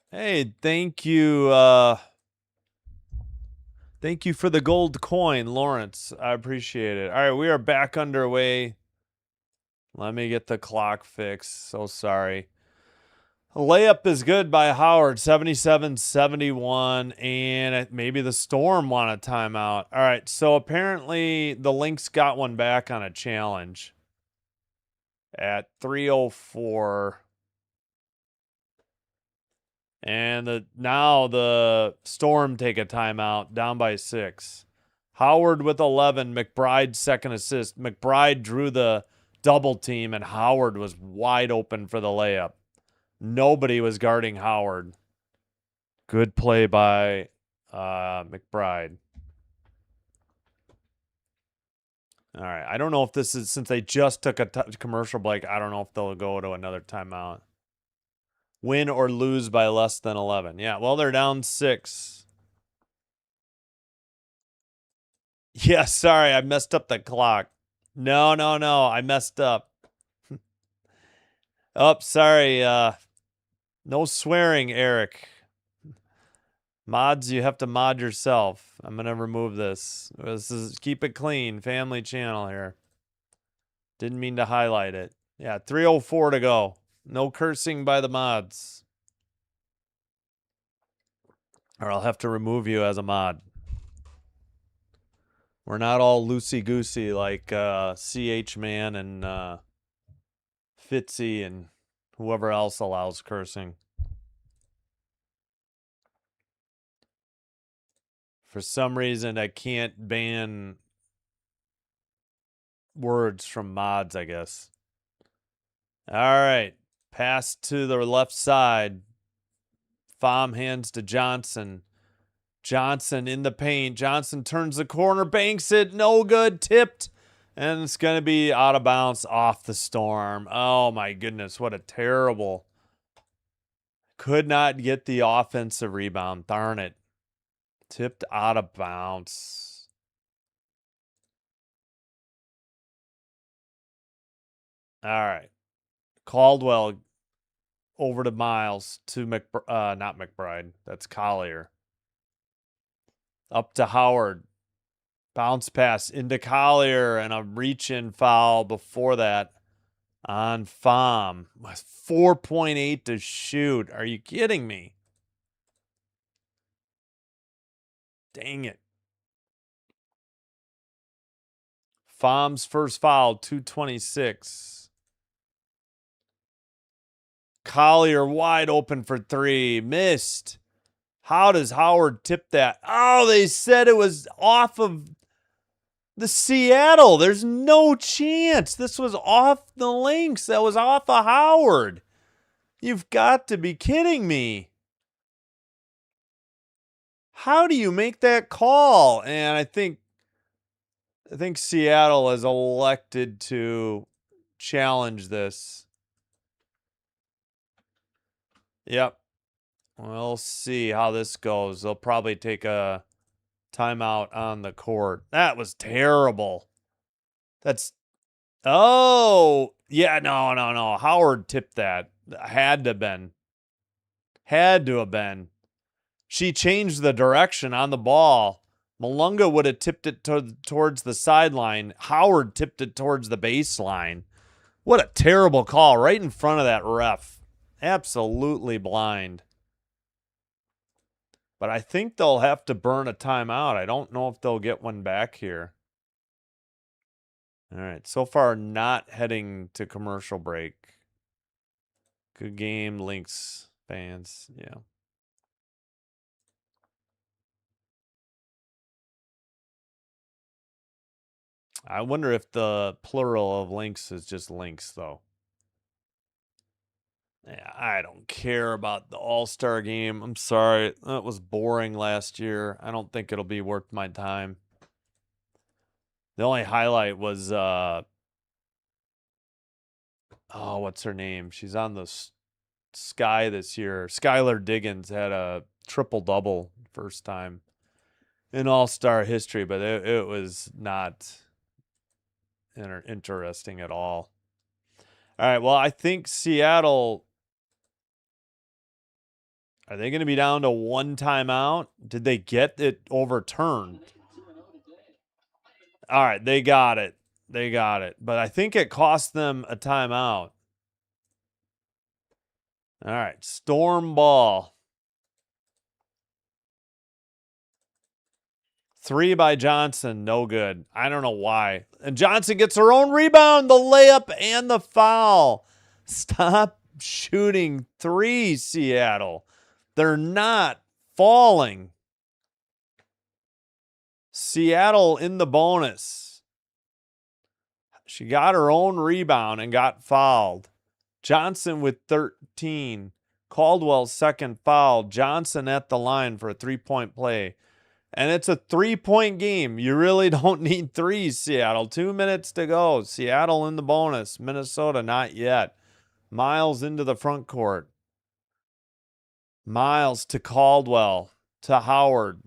Hey, thank you. Thank you for the gold coin, Lawrence. I appreciate it. All right, we are back underway. Let me get the clock fixed. So sorry. A layup is good by Howard, 77-71, and maybe the Storm want a timeout. All right, so apparently the Lynx got one back on a challenge at 3:04. And now the Storm take a timeout, down by 6. Howard with 11. McBride's second assist. McBride drew the double team, and Howard was wide open for the layup. Nobody was guarding Howard. Good play by McBride. All right. I don't know if this is, since they just took a commercial break, I don't know if they'll go to another timeout. Win or lose by less than 11. Yeah, well, they're down 6. Yeah, sorry, I messed up the clock. No, I messed up. Oh, sorry. No swearing, Eric. Mods, you have to mod yourself. I'm gonna remove this. This is keep it clean, family channel here. Didn't mean to highlight it. Yeah, 3:04 to go. No cursing by the mods. Or I'll have to remove you as a mod. We're not all loosey-goosey like CH Man and Fitzy and whoever else allows cursing. For some reason, I can't ban words from mods, I guess. All right. Pass to the left side. Pham hands to Johnson. Johnson in the paint. Johnson turns the corner, banks it. No good. Tipped. And it's going to be out of bounds off the Storm. Oh, my goodness. What a terrible. Could not get the offensive rebound. Darn it. Tipped out of bounds. All right. Caldwell over to Miles to not McBride. That's Collier. Up to Howard. Bounce pass into Collier and a reach-in foul before that on Pham. 4.8 to shoot. Are you kidding me? Dang it. Pham's first foul, 2:26. Collier wide open for 3. Missed. How does Howard tip that? Oh, they said it was off of the Seattle. There's no chance. This was off the Lynx. That was off of Howard. You've got to be kidding me. How do you make that call? And I think Seattle has elected to challenge this. Yep. We'll see how this goes. They'll probably take a timeout on the court. That was terrible. That's oh yeah, no. Howard tipped that. Had to have been. Had to have been. She changed the direction on the ball. Malunga would have tipped it towards the sideline. Howard tipped it towards the baseline. What a terrible call right in front of that ref. Absolutely blind. But I think they'll have to burn a timeout. I don't know if they'll get one back here. All right. So far, not heading to commercial break. Good game, Lynx fans. Yeah. I wonder if the plural of Lynx is just Lynx, though. Yeah, I don't care about the All-Star game. I'm sorry. That was boring last year. I don't think it'll be worth my time. The only highlight was, oh, what's her name? She's on the Sky this year. Skylar Diggins had a triple-double first time in All-Star history, but it was not interesting at all. All right, well, I think Seattle, are they going to be down to one timeout? Did they get it overturned? All right, they got it. They got it. But I think it cost them a timeout. All right, Storm ball. 3 by Johnson, no good. I don't know why. And Johnson gets her own rebound, the layup, and the foul. Stop shooting 3, Seattle. They're not falling. Seattle in the bonus. She got her own rebound and got fouled. Johnson with 13. Caldwell's second foul. Johnson at the line for a 3-point play. And it's a 3-point game. You really don't need 3s, Seattle. 2 minutes to go. Seattle in the bonus. Minnesota, not yet. Miles into the front court. Miles to Caldwell. To Howard.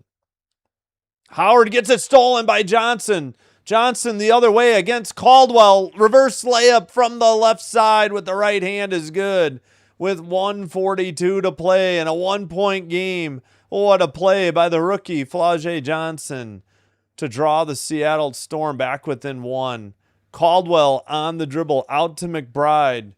Howard gets it stolen by Johnson. Johnson the other way against Caldwell. Reverse layup from the left side with the right hand is good. With 1:42 to play and a 1-point game. What a play by the rookie, Flau'jae Johnson, to draw the Seattle Storm back within 1. Caldwell on the dribble, out to McBride.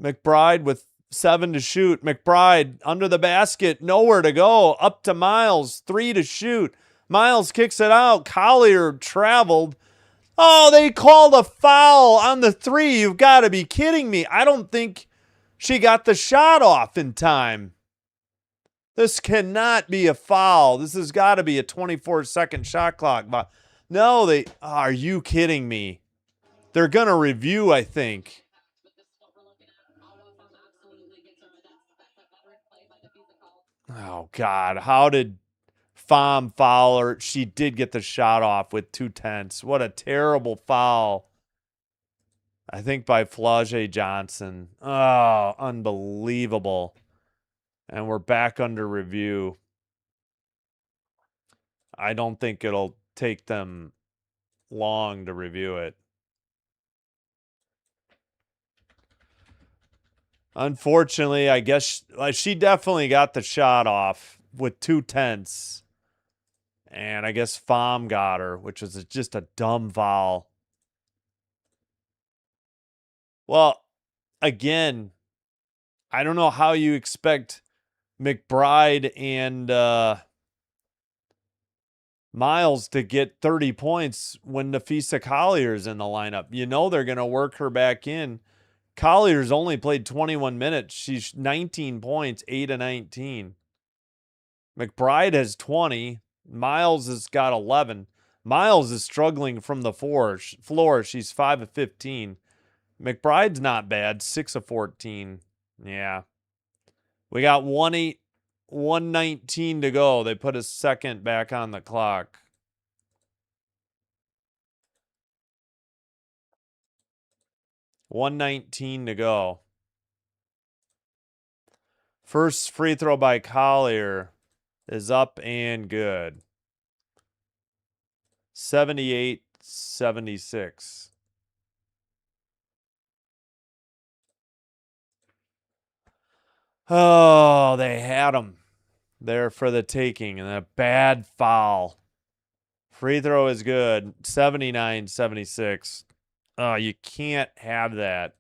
McBride with 7 to shoot. McBride under the basket, nowhere to go. Up to Miles, 3 to shoot. Miles kicks it out. Collier traveled. Oh, they called a foul on the 3. You've got to be kidding me. I don't think she got the shot off in time. This cannot be a foul. This has got to be a 24-second shot clock. But no, are you kidding me? They're going to review, I think. Oh, God. How did Pham foul her? She did get the shot off with 2/10. What a terrible foul. I think by Flau'jae Johnson. Oh, unbelievable. And we're back under review. I don't think it'll take them long to review it. Unfortunately, I guess she definitely got the shot off with 2/10. And I guess Pham got her, which was just a dumb foul. Well, again, I don't know how you expect McBride and Miles to get 30 points when Nafisa Collier's in the lineup. You know they're going to work her back in. Collier's only played 21 minutes. She's 19 points, 8 of 19. McBride has 20. Miles has got 11. Miles is struggling from the floor. She's 5 of 15. McBride's not bad, 6 of 14. Yeah. We got 119 to go. They put a second back on the clock. $119 to go. First free throw by Collier is up and good. 78-76. Oh, they had him there for the taking, and a bad foul. Free throw is good. 79-76. Oh, you can't have that.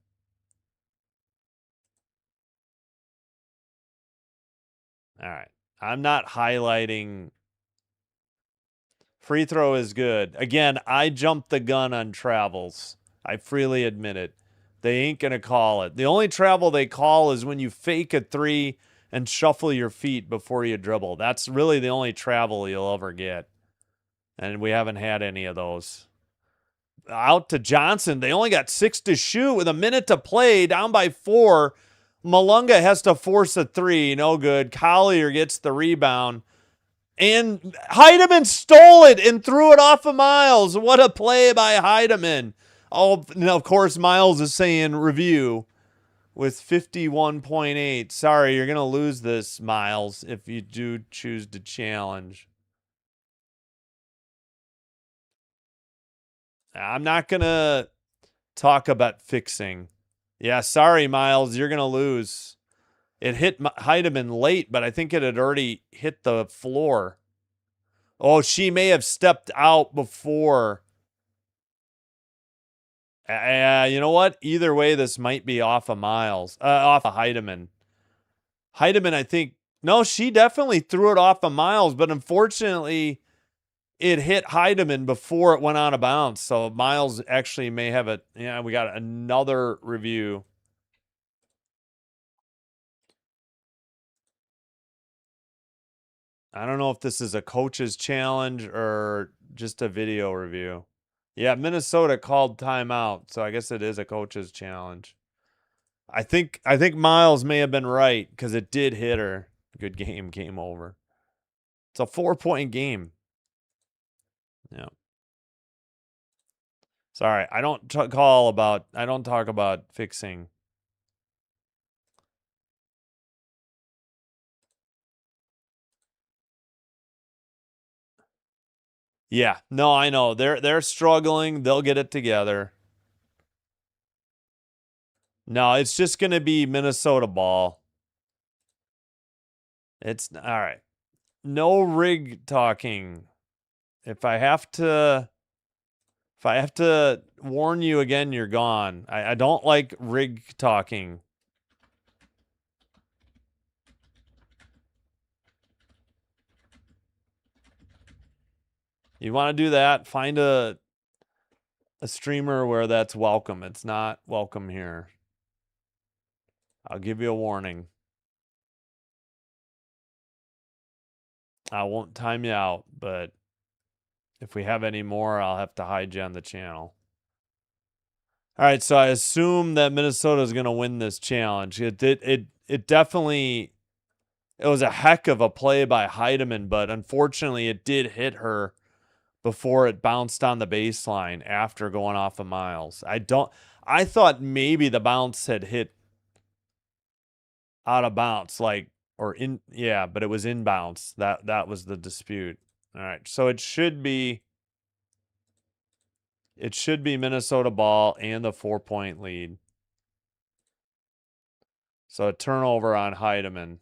All right. I'm not highlighting. Free throw is good. Again, I jumped the gun on travels. I freely admit it. They ain't going to call it. The only travel they call is when you fake a 3 and shuffle your feet before you dribble. That's really the only travel you'll ever get. And we haven't had any of those. Out to Johnson. They only got 6 to shoot with a minute to play, down by 4. Malunga has to force a 3. No good. Collier gets the rebound. And Heidemann stole it and threw it off of Miles. What a play by Heidemann. Oh, and of course, Miles is saying review. with 51.8. Sorry, you're going to lose this, Miles, if you do choose to challenge. I'm not going to talk about fixing. Yeah, sorry, Miles, you're going to lose. It hit Heidemann late, but I think it had already hit the floor. Oh, she may have stepped out before. You know what? Either way, this might be off of Miles, off of Heidemann. Heidemann, I think, no, she definitely threw it off of Miles, but unfortunately, it hit Heidemann before it went out of bounds. So Miles actually may have it. Yeah, we got another review. I don't know if this is a coach's challenge or just a video review. Yeah, Minnesota called timeout, so I guess it is a coach's challenge. I think Miles may have been right because it did hit her. Good game, game over. It's a 4-point game. Yeah. Sorry, I don't talk about fixing. Yeah, no, I know. They're struggling. They'll get it together. No, it's just going to be Minnesota ball. It's all right. No rig talking. If I have to warn you again, you're gone. I don't like rig talking. You want to do that? Find a streamer where that's welcome. It's not welcome here. I'll give you a warning. I won't time you out, but if we have any more, I'll have to hide you on the channel. All right, so I assume that Minnesota is going to win this challenge. It definitely, it was a heck of a play by Heidemann, but unfortunately it did hit her before it bounced on the baseline after going off of Miles. I thought maybe the bounce had hit out of bounds, but it was inbounds. That was the dispute. All right, so it should be Minnesota ball and the 4-point lead. So a turnover on Heidemann.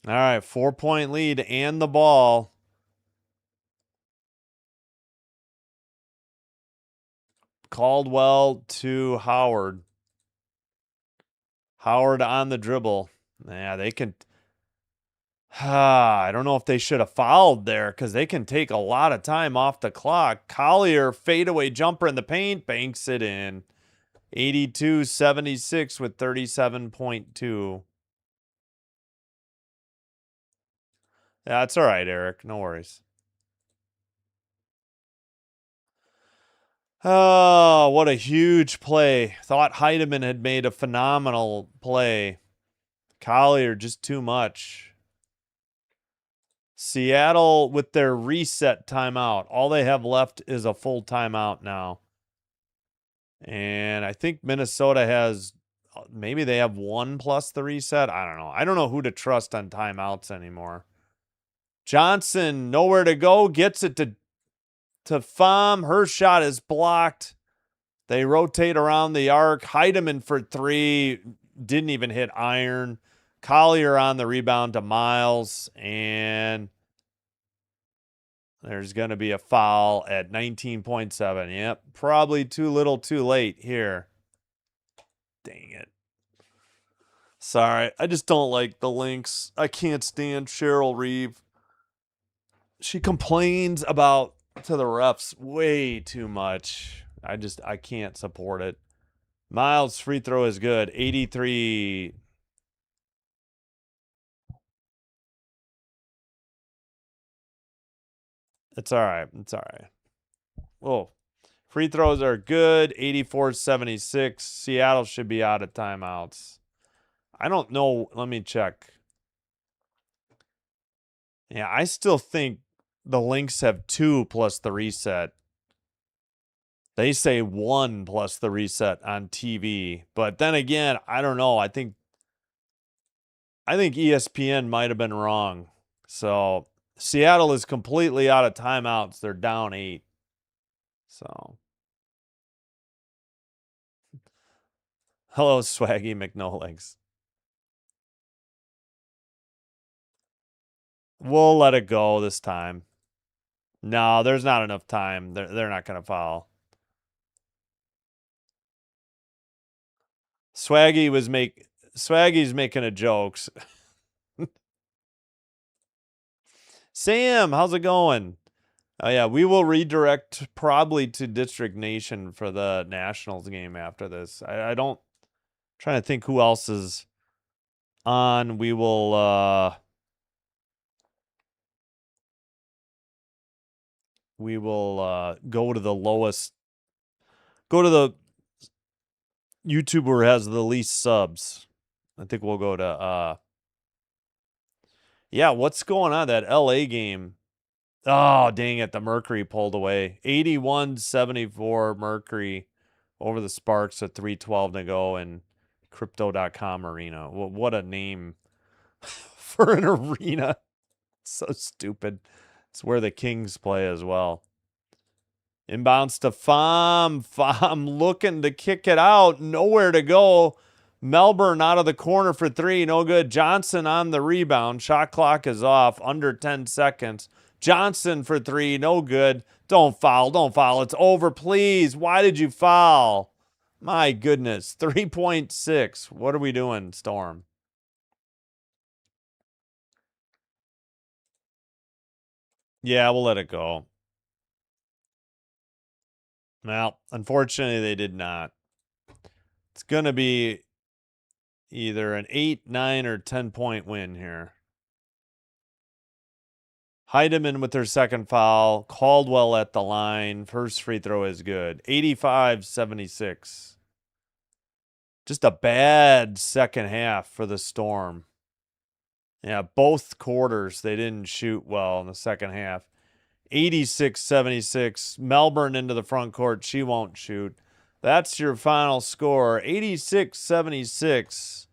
All right, 4-point lead and the ball. Caldwell to Howard. Howard on the dribble. Yeah, they can. I don't know if they should have fouled there because they can take a lot of time off the clock. Collier, fadeaway jumper in the paint, banks it in. 82-76 with 37.2. That's all right, Eric. No worries. Oh, what a huge play. Thought Heidemann had made a phenomenal play. Collier, just too much. Seattle with their reset timeout. All they have left is a full timeout now. And I think Minnesota has, maybe they have one plus the reset. I don't know. I don't know who to trust on timeouts anymore. Johnson, nowhere to go, gets it to Pham. Her shot is blocked. They rotate around the arc. Heidemann for three. Didn't even hit iron. Collier on the rebound to Miles. And there's going to be a foul at 19.7. Yep, probably too little too late here. Dang it. Sorry, I just don't like the Lynx. I can't stand Cheryl Reeve. She complains about to the refs way too much. I can't support it. Miles' free throw is good. 83. It's all right. It's all right. Whoa. Free throws are good. 84-76. Seattle should be out of timeouts. I don't know. Let me check. Yeah, I still think the Lynx have 2 plus the reset. They say 1 plus the reset on TV. But then again, I don't know. I think ESPN might have been wrong. So Seattle is completely out of timeouts. They're down 8. So hello, Swaggy McNolegs. We'll let it go this time. No, there's not enough time. They're not going to foul. Swaggy's making a jokes. Sam, how's it going? Oh yeah, we will redirect probably to District Nation for the Nationals game after this. I don't trying to think who else is on. We will go to the lowest, go to the YouTuber who has the least subs. I think we'll go to yeah, what's going on that LA game? Oh, dang it, the Mercury pulled away. 81-74 Mercury over the Sparks at 3:12 to go in crypto.com arena. What a name for an arena. So stupid. It's where the Kings play as well. Inbounds to Pham. Pham looking to kick it out. Nowhere to go. Melbourne out of the corner for 3. No good. Johnson on the rebound. Shot clock is off. Under 10 seconds. Johnson for 3. No good. Don't foul. Don't foul. It's over, please. Why did you foul? My goodness. 3.6. What are we doing, Storm? Yeah, we'll let it go. Well, unfortunately, they did not. It's going to be either an 8, 9, or 10-point win here. Heidemann with their second foul. Caldwell at the line. First free throw is good. 85-76. Just a bad second half for the Storm. Yeah, both quarters, they didn't shoot well in the second half. 86-76. Melbourne into the front court. She won't shoot. That's your final score. 86-76.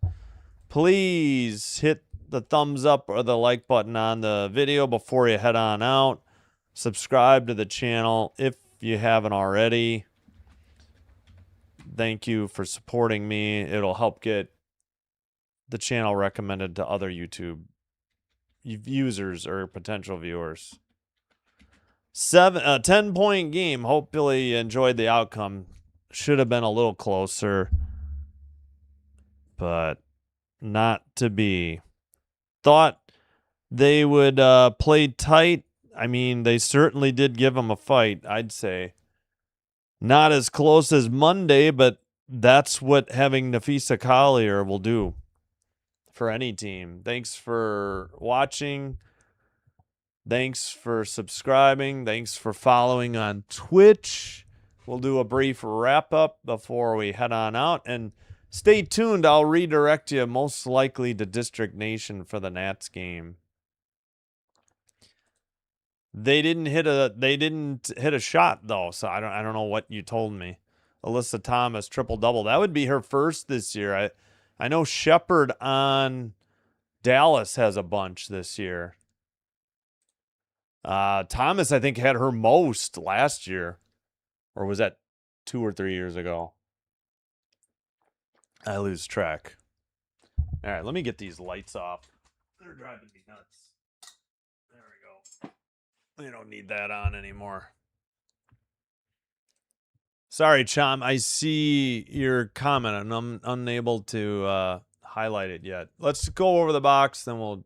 Please hit the thumbs up or the like button on the video before you head on out. Subscribe to the channel if you haven't already. Thank you for supporting me. It'll help get the channel recommended to other YouTube users or potential viewers. 10-point game. Hopefully you enjoyed the outcome. Should have been a little closer, but not to be. Thought they would play tight. I mean, they certainly did give them a fight, I'd say. Not as close as Monday, but that's what having Nafisa Collier will do for any team. Thanks for watching. Thanks for subscribing. Thanks for following on Twitch. We'll do a brief wrap up before we head on out. And stay tuned. I'll redirect you most likely to District Nation for the Nats game. They didn't hit a shot though, so I don't know what you told me. Alyssa Thomas triple double. That would be her first this year. I know Shepard on Dallas has a bunch this year. Thomas, I think, had her most last year. Or was that 2 or 3 years ago? I lose track. All right, let me get these lights off. They're driving me nuts. There we go. We don't need that on anymore. Sorry, Chom. I see your comment, and I'm unable to highlight it yet. Let's go over the box, then we'll...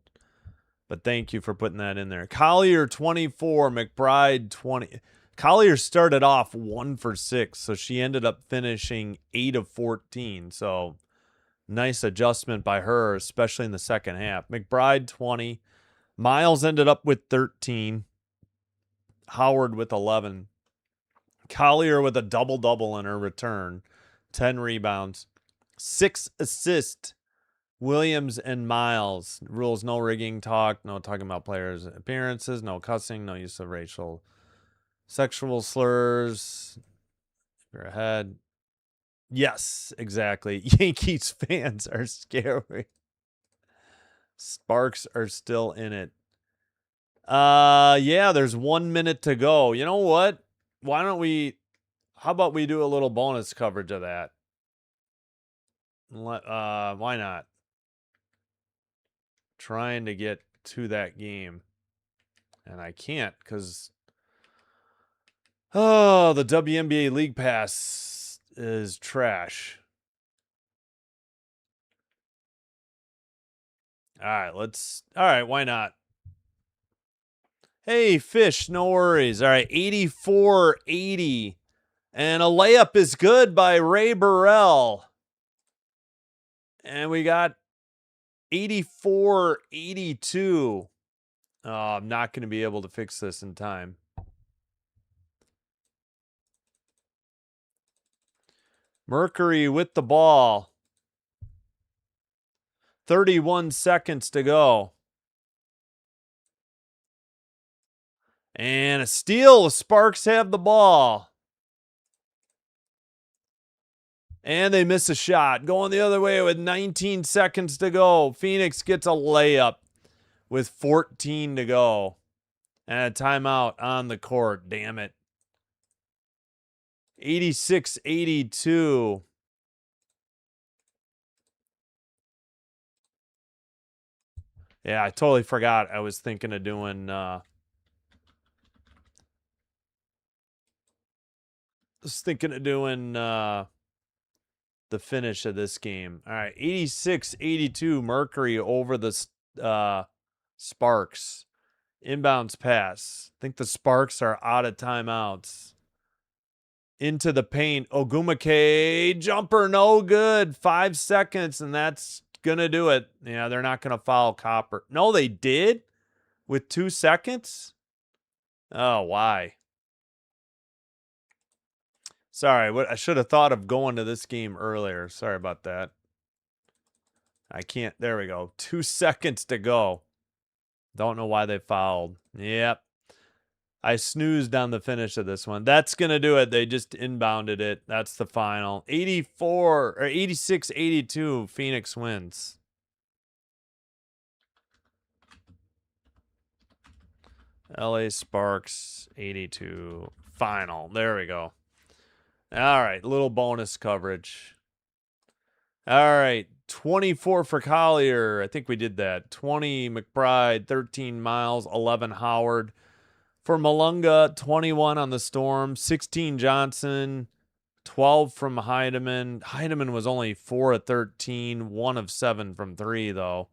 But thank you for putting that in there. Collier, 24. McBride, 20. Collier started off 1 for 6, so she ended up finishing 8 of 14. So nice adjustment by her, especially in the second half. McBride, 20. Miles ended up with 13. Howard with 11. Collier with a double-double in her return. 10 rebounds. 6 assists. Williams and Miles. Rules, no rigging talk, no talking about players' appearances, no cussing, no use of racial, sexual slurs, We're ahead. Yes, exactly. Yankees fans are scary. Sparks are still in it. Yeah, there's 1 minute to go. You know what? How about we do a little bonus coverage of that? Why not? Trying to get to that game. And I can't because the WNBA League Pass is trash. All right, why not? Hey, Fish, no worries. All right, 84-80. And a layup is good by Ray Burrell. And we got 84-82. Oh, I'm not going to be able to fix this in time. Mercury with the ball. 31 seconds to go. And a steal. The Sparks have the ball. And they miss a shot. Going the other way with 19 seconds to go. Phoenix gets a layup with 14 to go. And a timeout on the court. Damn it. 86-82. Yeah, I totally forgot. I was thinking of doing the finish of this game. All right, 86-82 Mercury over the Sparks. Inbounds pass. I think the Sparks are out of timeouts. Into the paint. Ogumake jumper, no good. 5 seconds, and that's going to do it. Yeah, they're not going to foul Copper. No, they did? With 2 seconds? Oh, why? Sorry, I should have thought of going to this game earlier. Sorry about that. I can't. There we go. 2 seconds to go. Don't know why they fouled. Yep. I snoozed on the finish of this one. That's going to do it. They just inbounded it. That's the final. 86-82. Phoenix wins. LA Sparks 82. Final. There we go. All right. Little bonus coverage. All right. 24 for Collier. I think we did that. 20 McBride. 13 Miles. 11 Howard. For Malunga, 21 on the Storm. 16 Johnson. 12 from Heidemann. Heidemann was only 4 of 13. 1 of 7 from 3, though.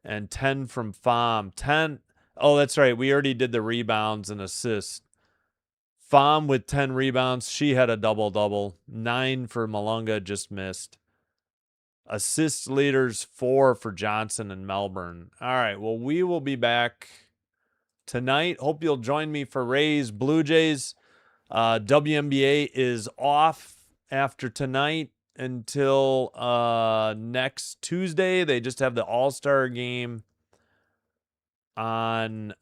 And 10 from Pham. 10. Oh, that's right. We already did the rebounds and assists. Pham with 10 rebounds. She had a double-double. 9 for Malunga, just missed. Assist leaders, 4 for Johnson and Melbourne. All right, well, we will be back tonight. Hope you'll join me for Rays Blue Jays. WNBA is off after tonight until next Tuesday. They just have the All-Star game on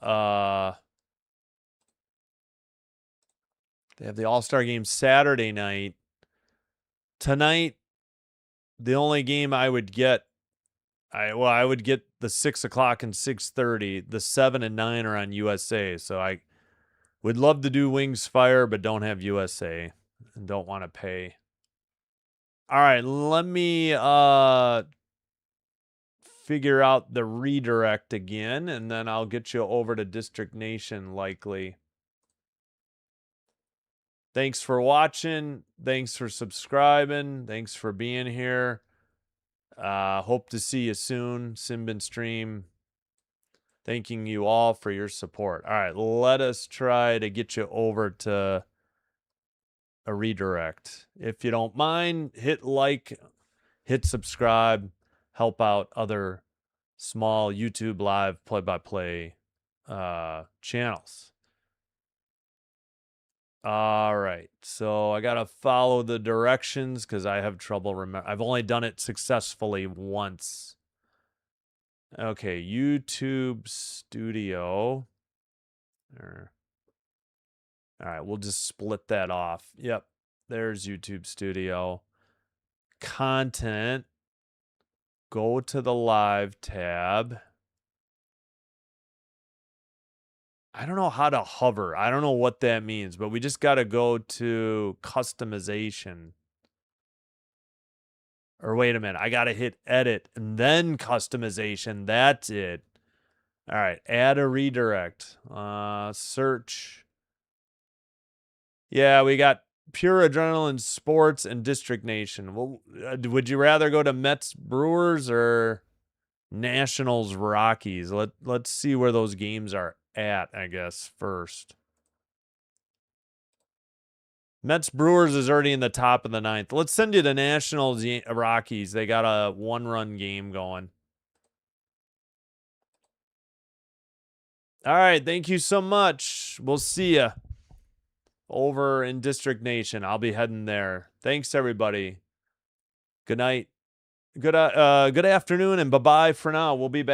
they have the All-Star game Saturday night. Tonight, the only game I would get, I would get the 6 o'clock and 6:30. The 7 and 9 are on USA. So I would love to do Wings Fire, but don't have USA and don't want to pay. All right, let me figure out the redirect again, and then I'll get you over to District Nation likely. Thanks for watching. Thanks for subscribing. Thanks for being here. Hope to see you soon. Simbin Stream. Thanking you all for your support. All right, let us try to get you over to a redirect. If you don't mind, hit like, hit subscribe, help out other small YouTube live play-by-play channels. All right, so I gotta follow the directions because I have trouble I've only done it successfully once. Okay, YouTube Studio. All right, we'll just split that off. Yep, There's YouTube Studio. Content. Go to the live tab. I don't know how to hover. I don't know what that means, but we just got to go to customization. Or wait a minute. I got to hit edit and then customization. That's it. All right. Add a redirect. Search. Yeah, we got Pure Adrenaline Sports and District Nation. Well, would you rather go to Mets Brewers or Nationals Rockies? Let's see where those games are at, I guess, first. Mets Brewers is already in the top of the ninth. Let's send you the Nationals Rockies. They got a 1-run game going. All right, thank you so much. We'll see you over in District Nation. I'll be heading there. Thanks, everybody. Good night. Good afternoon, and bye-bye for now. We'll be back.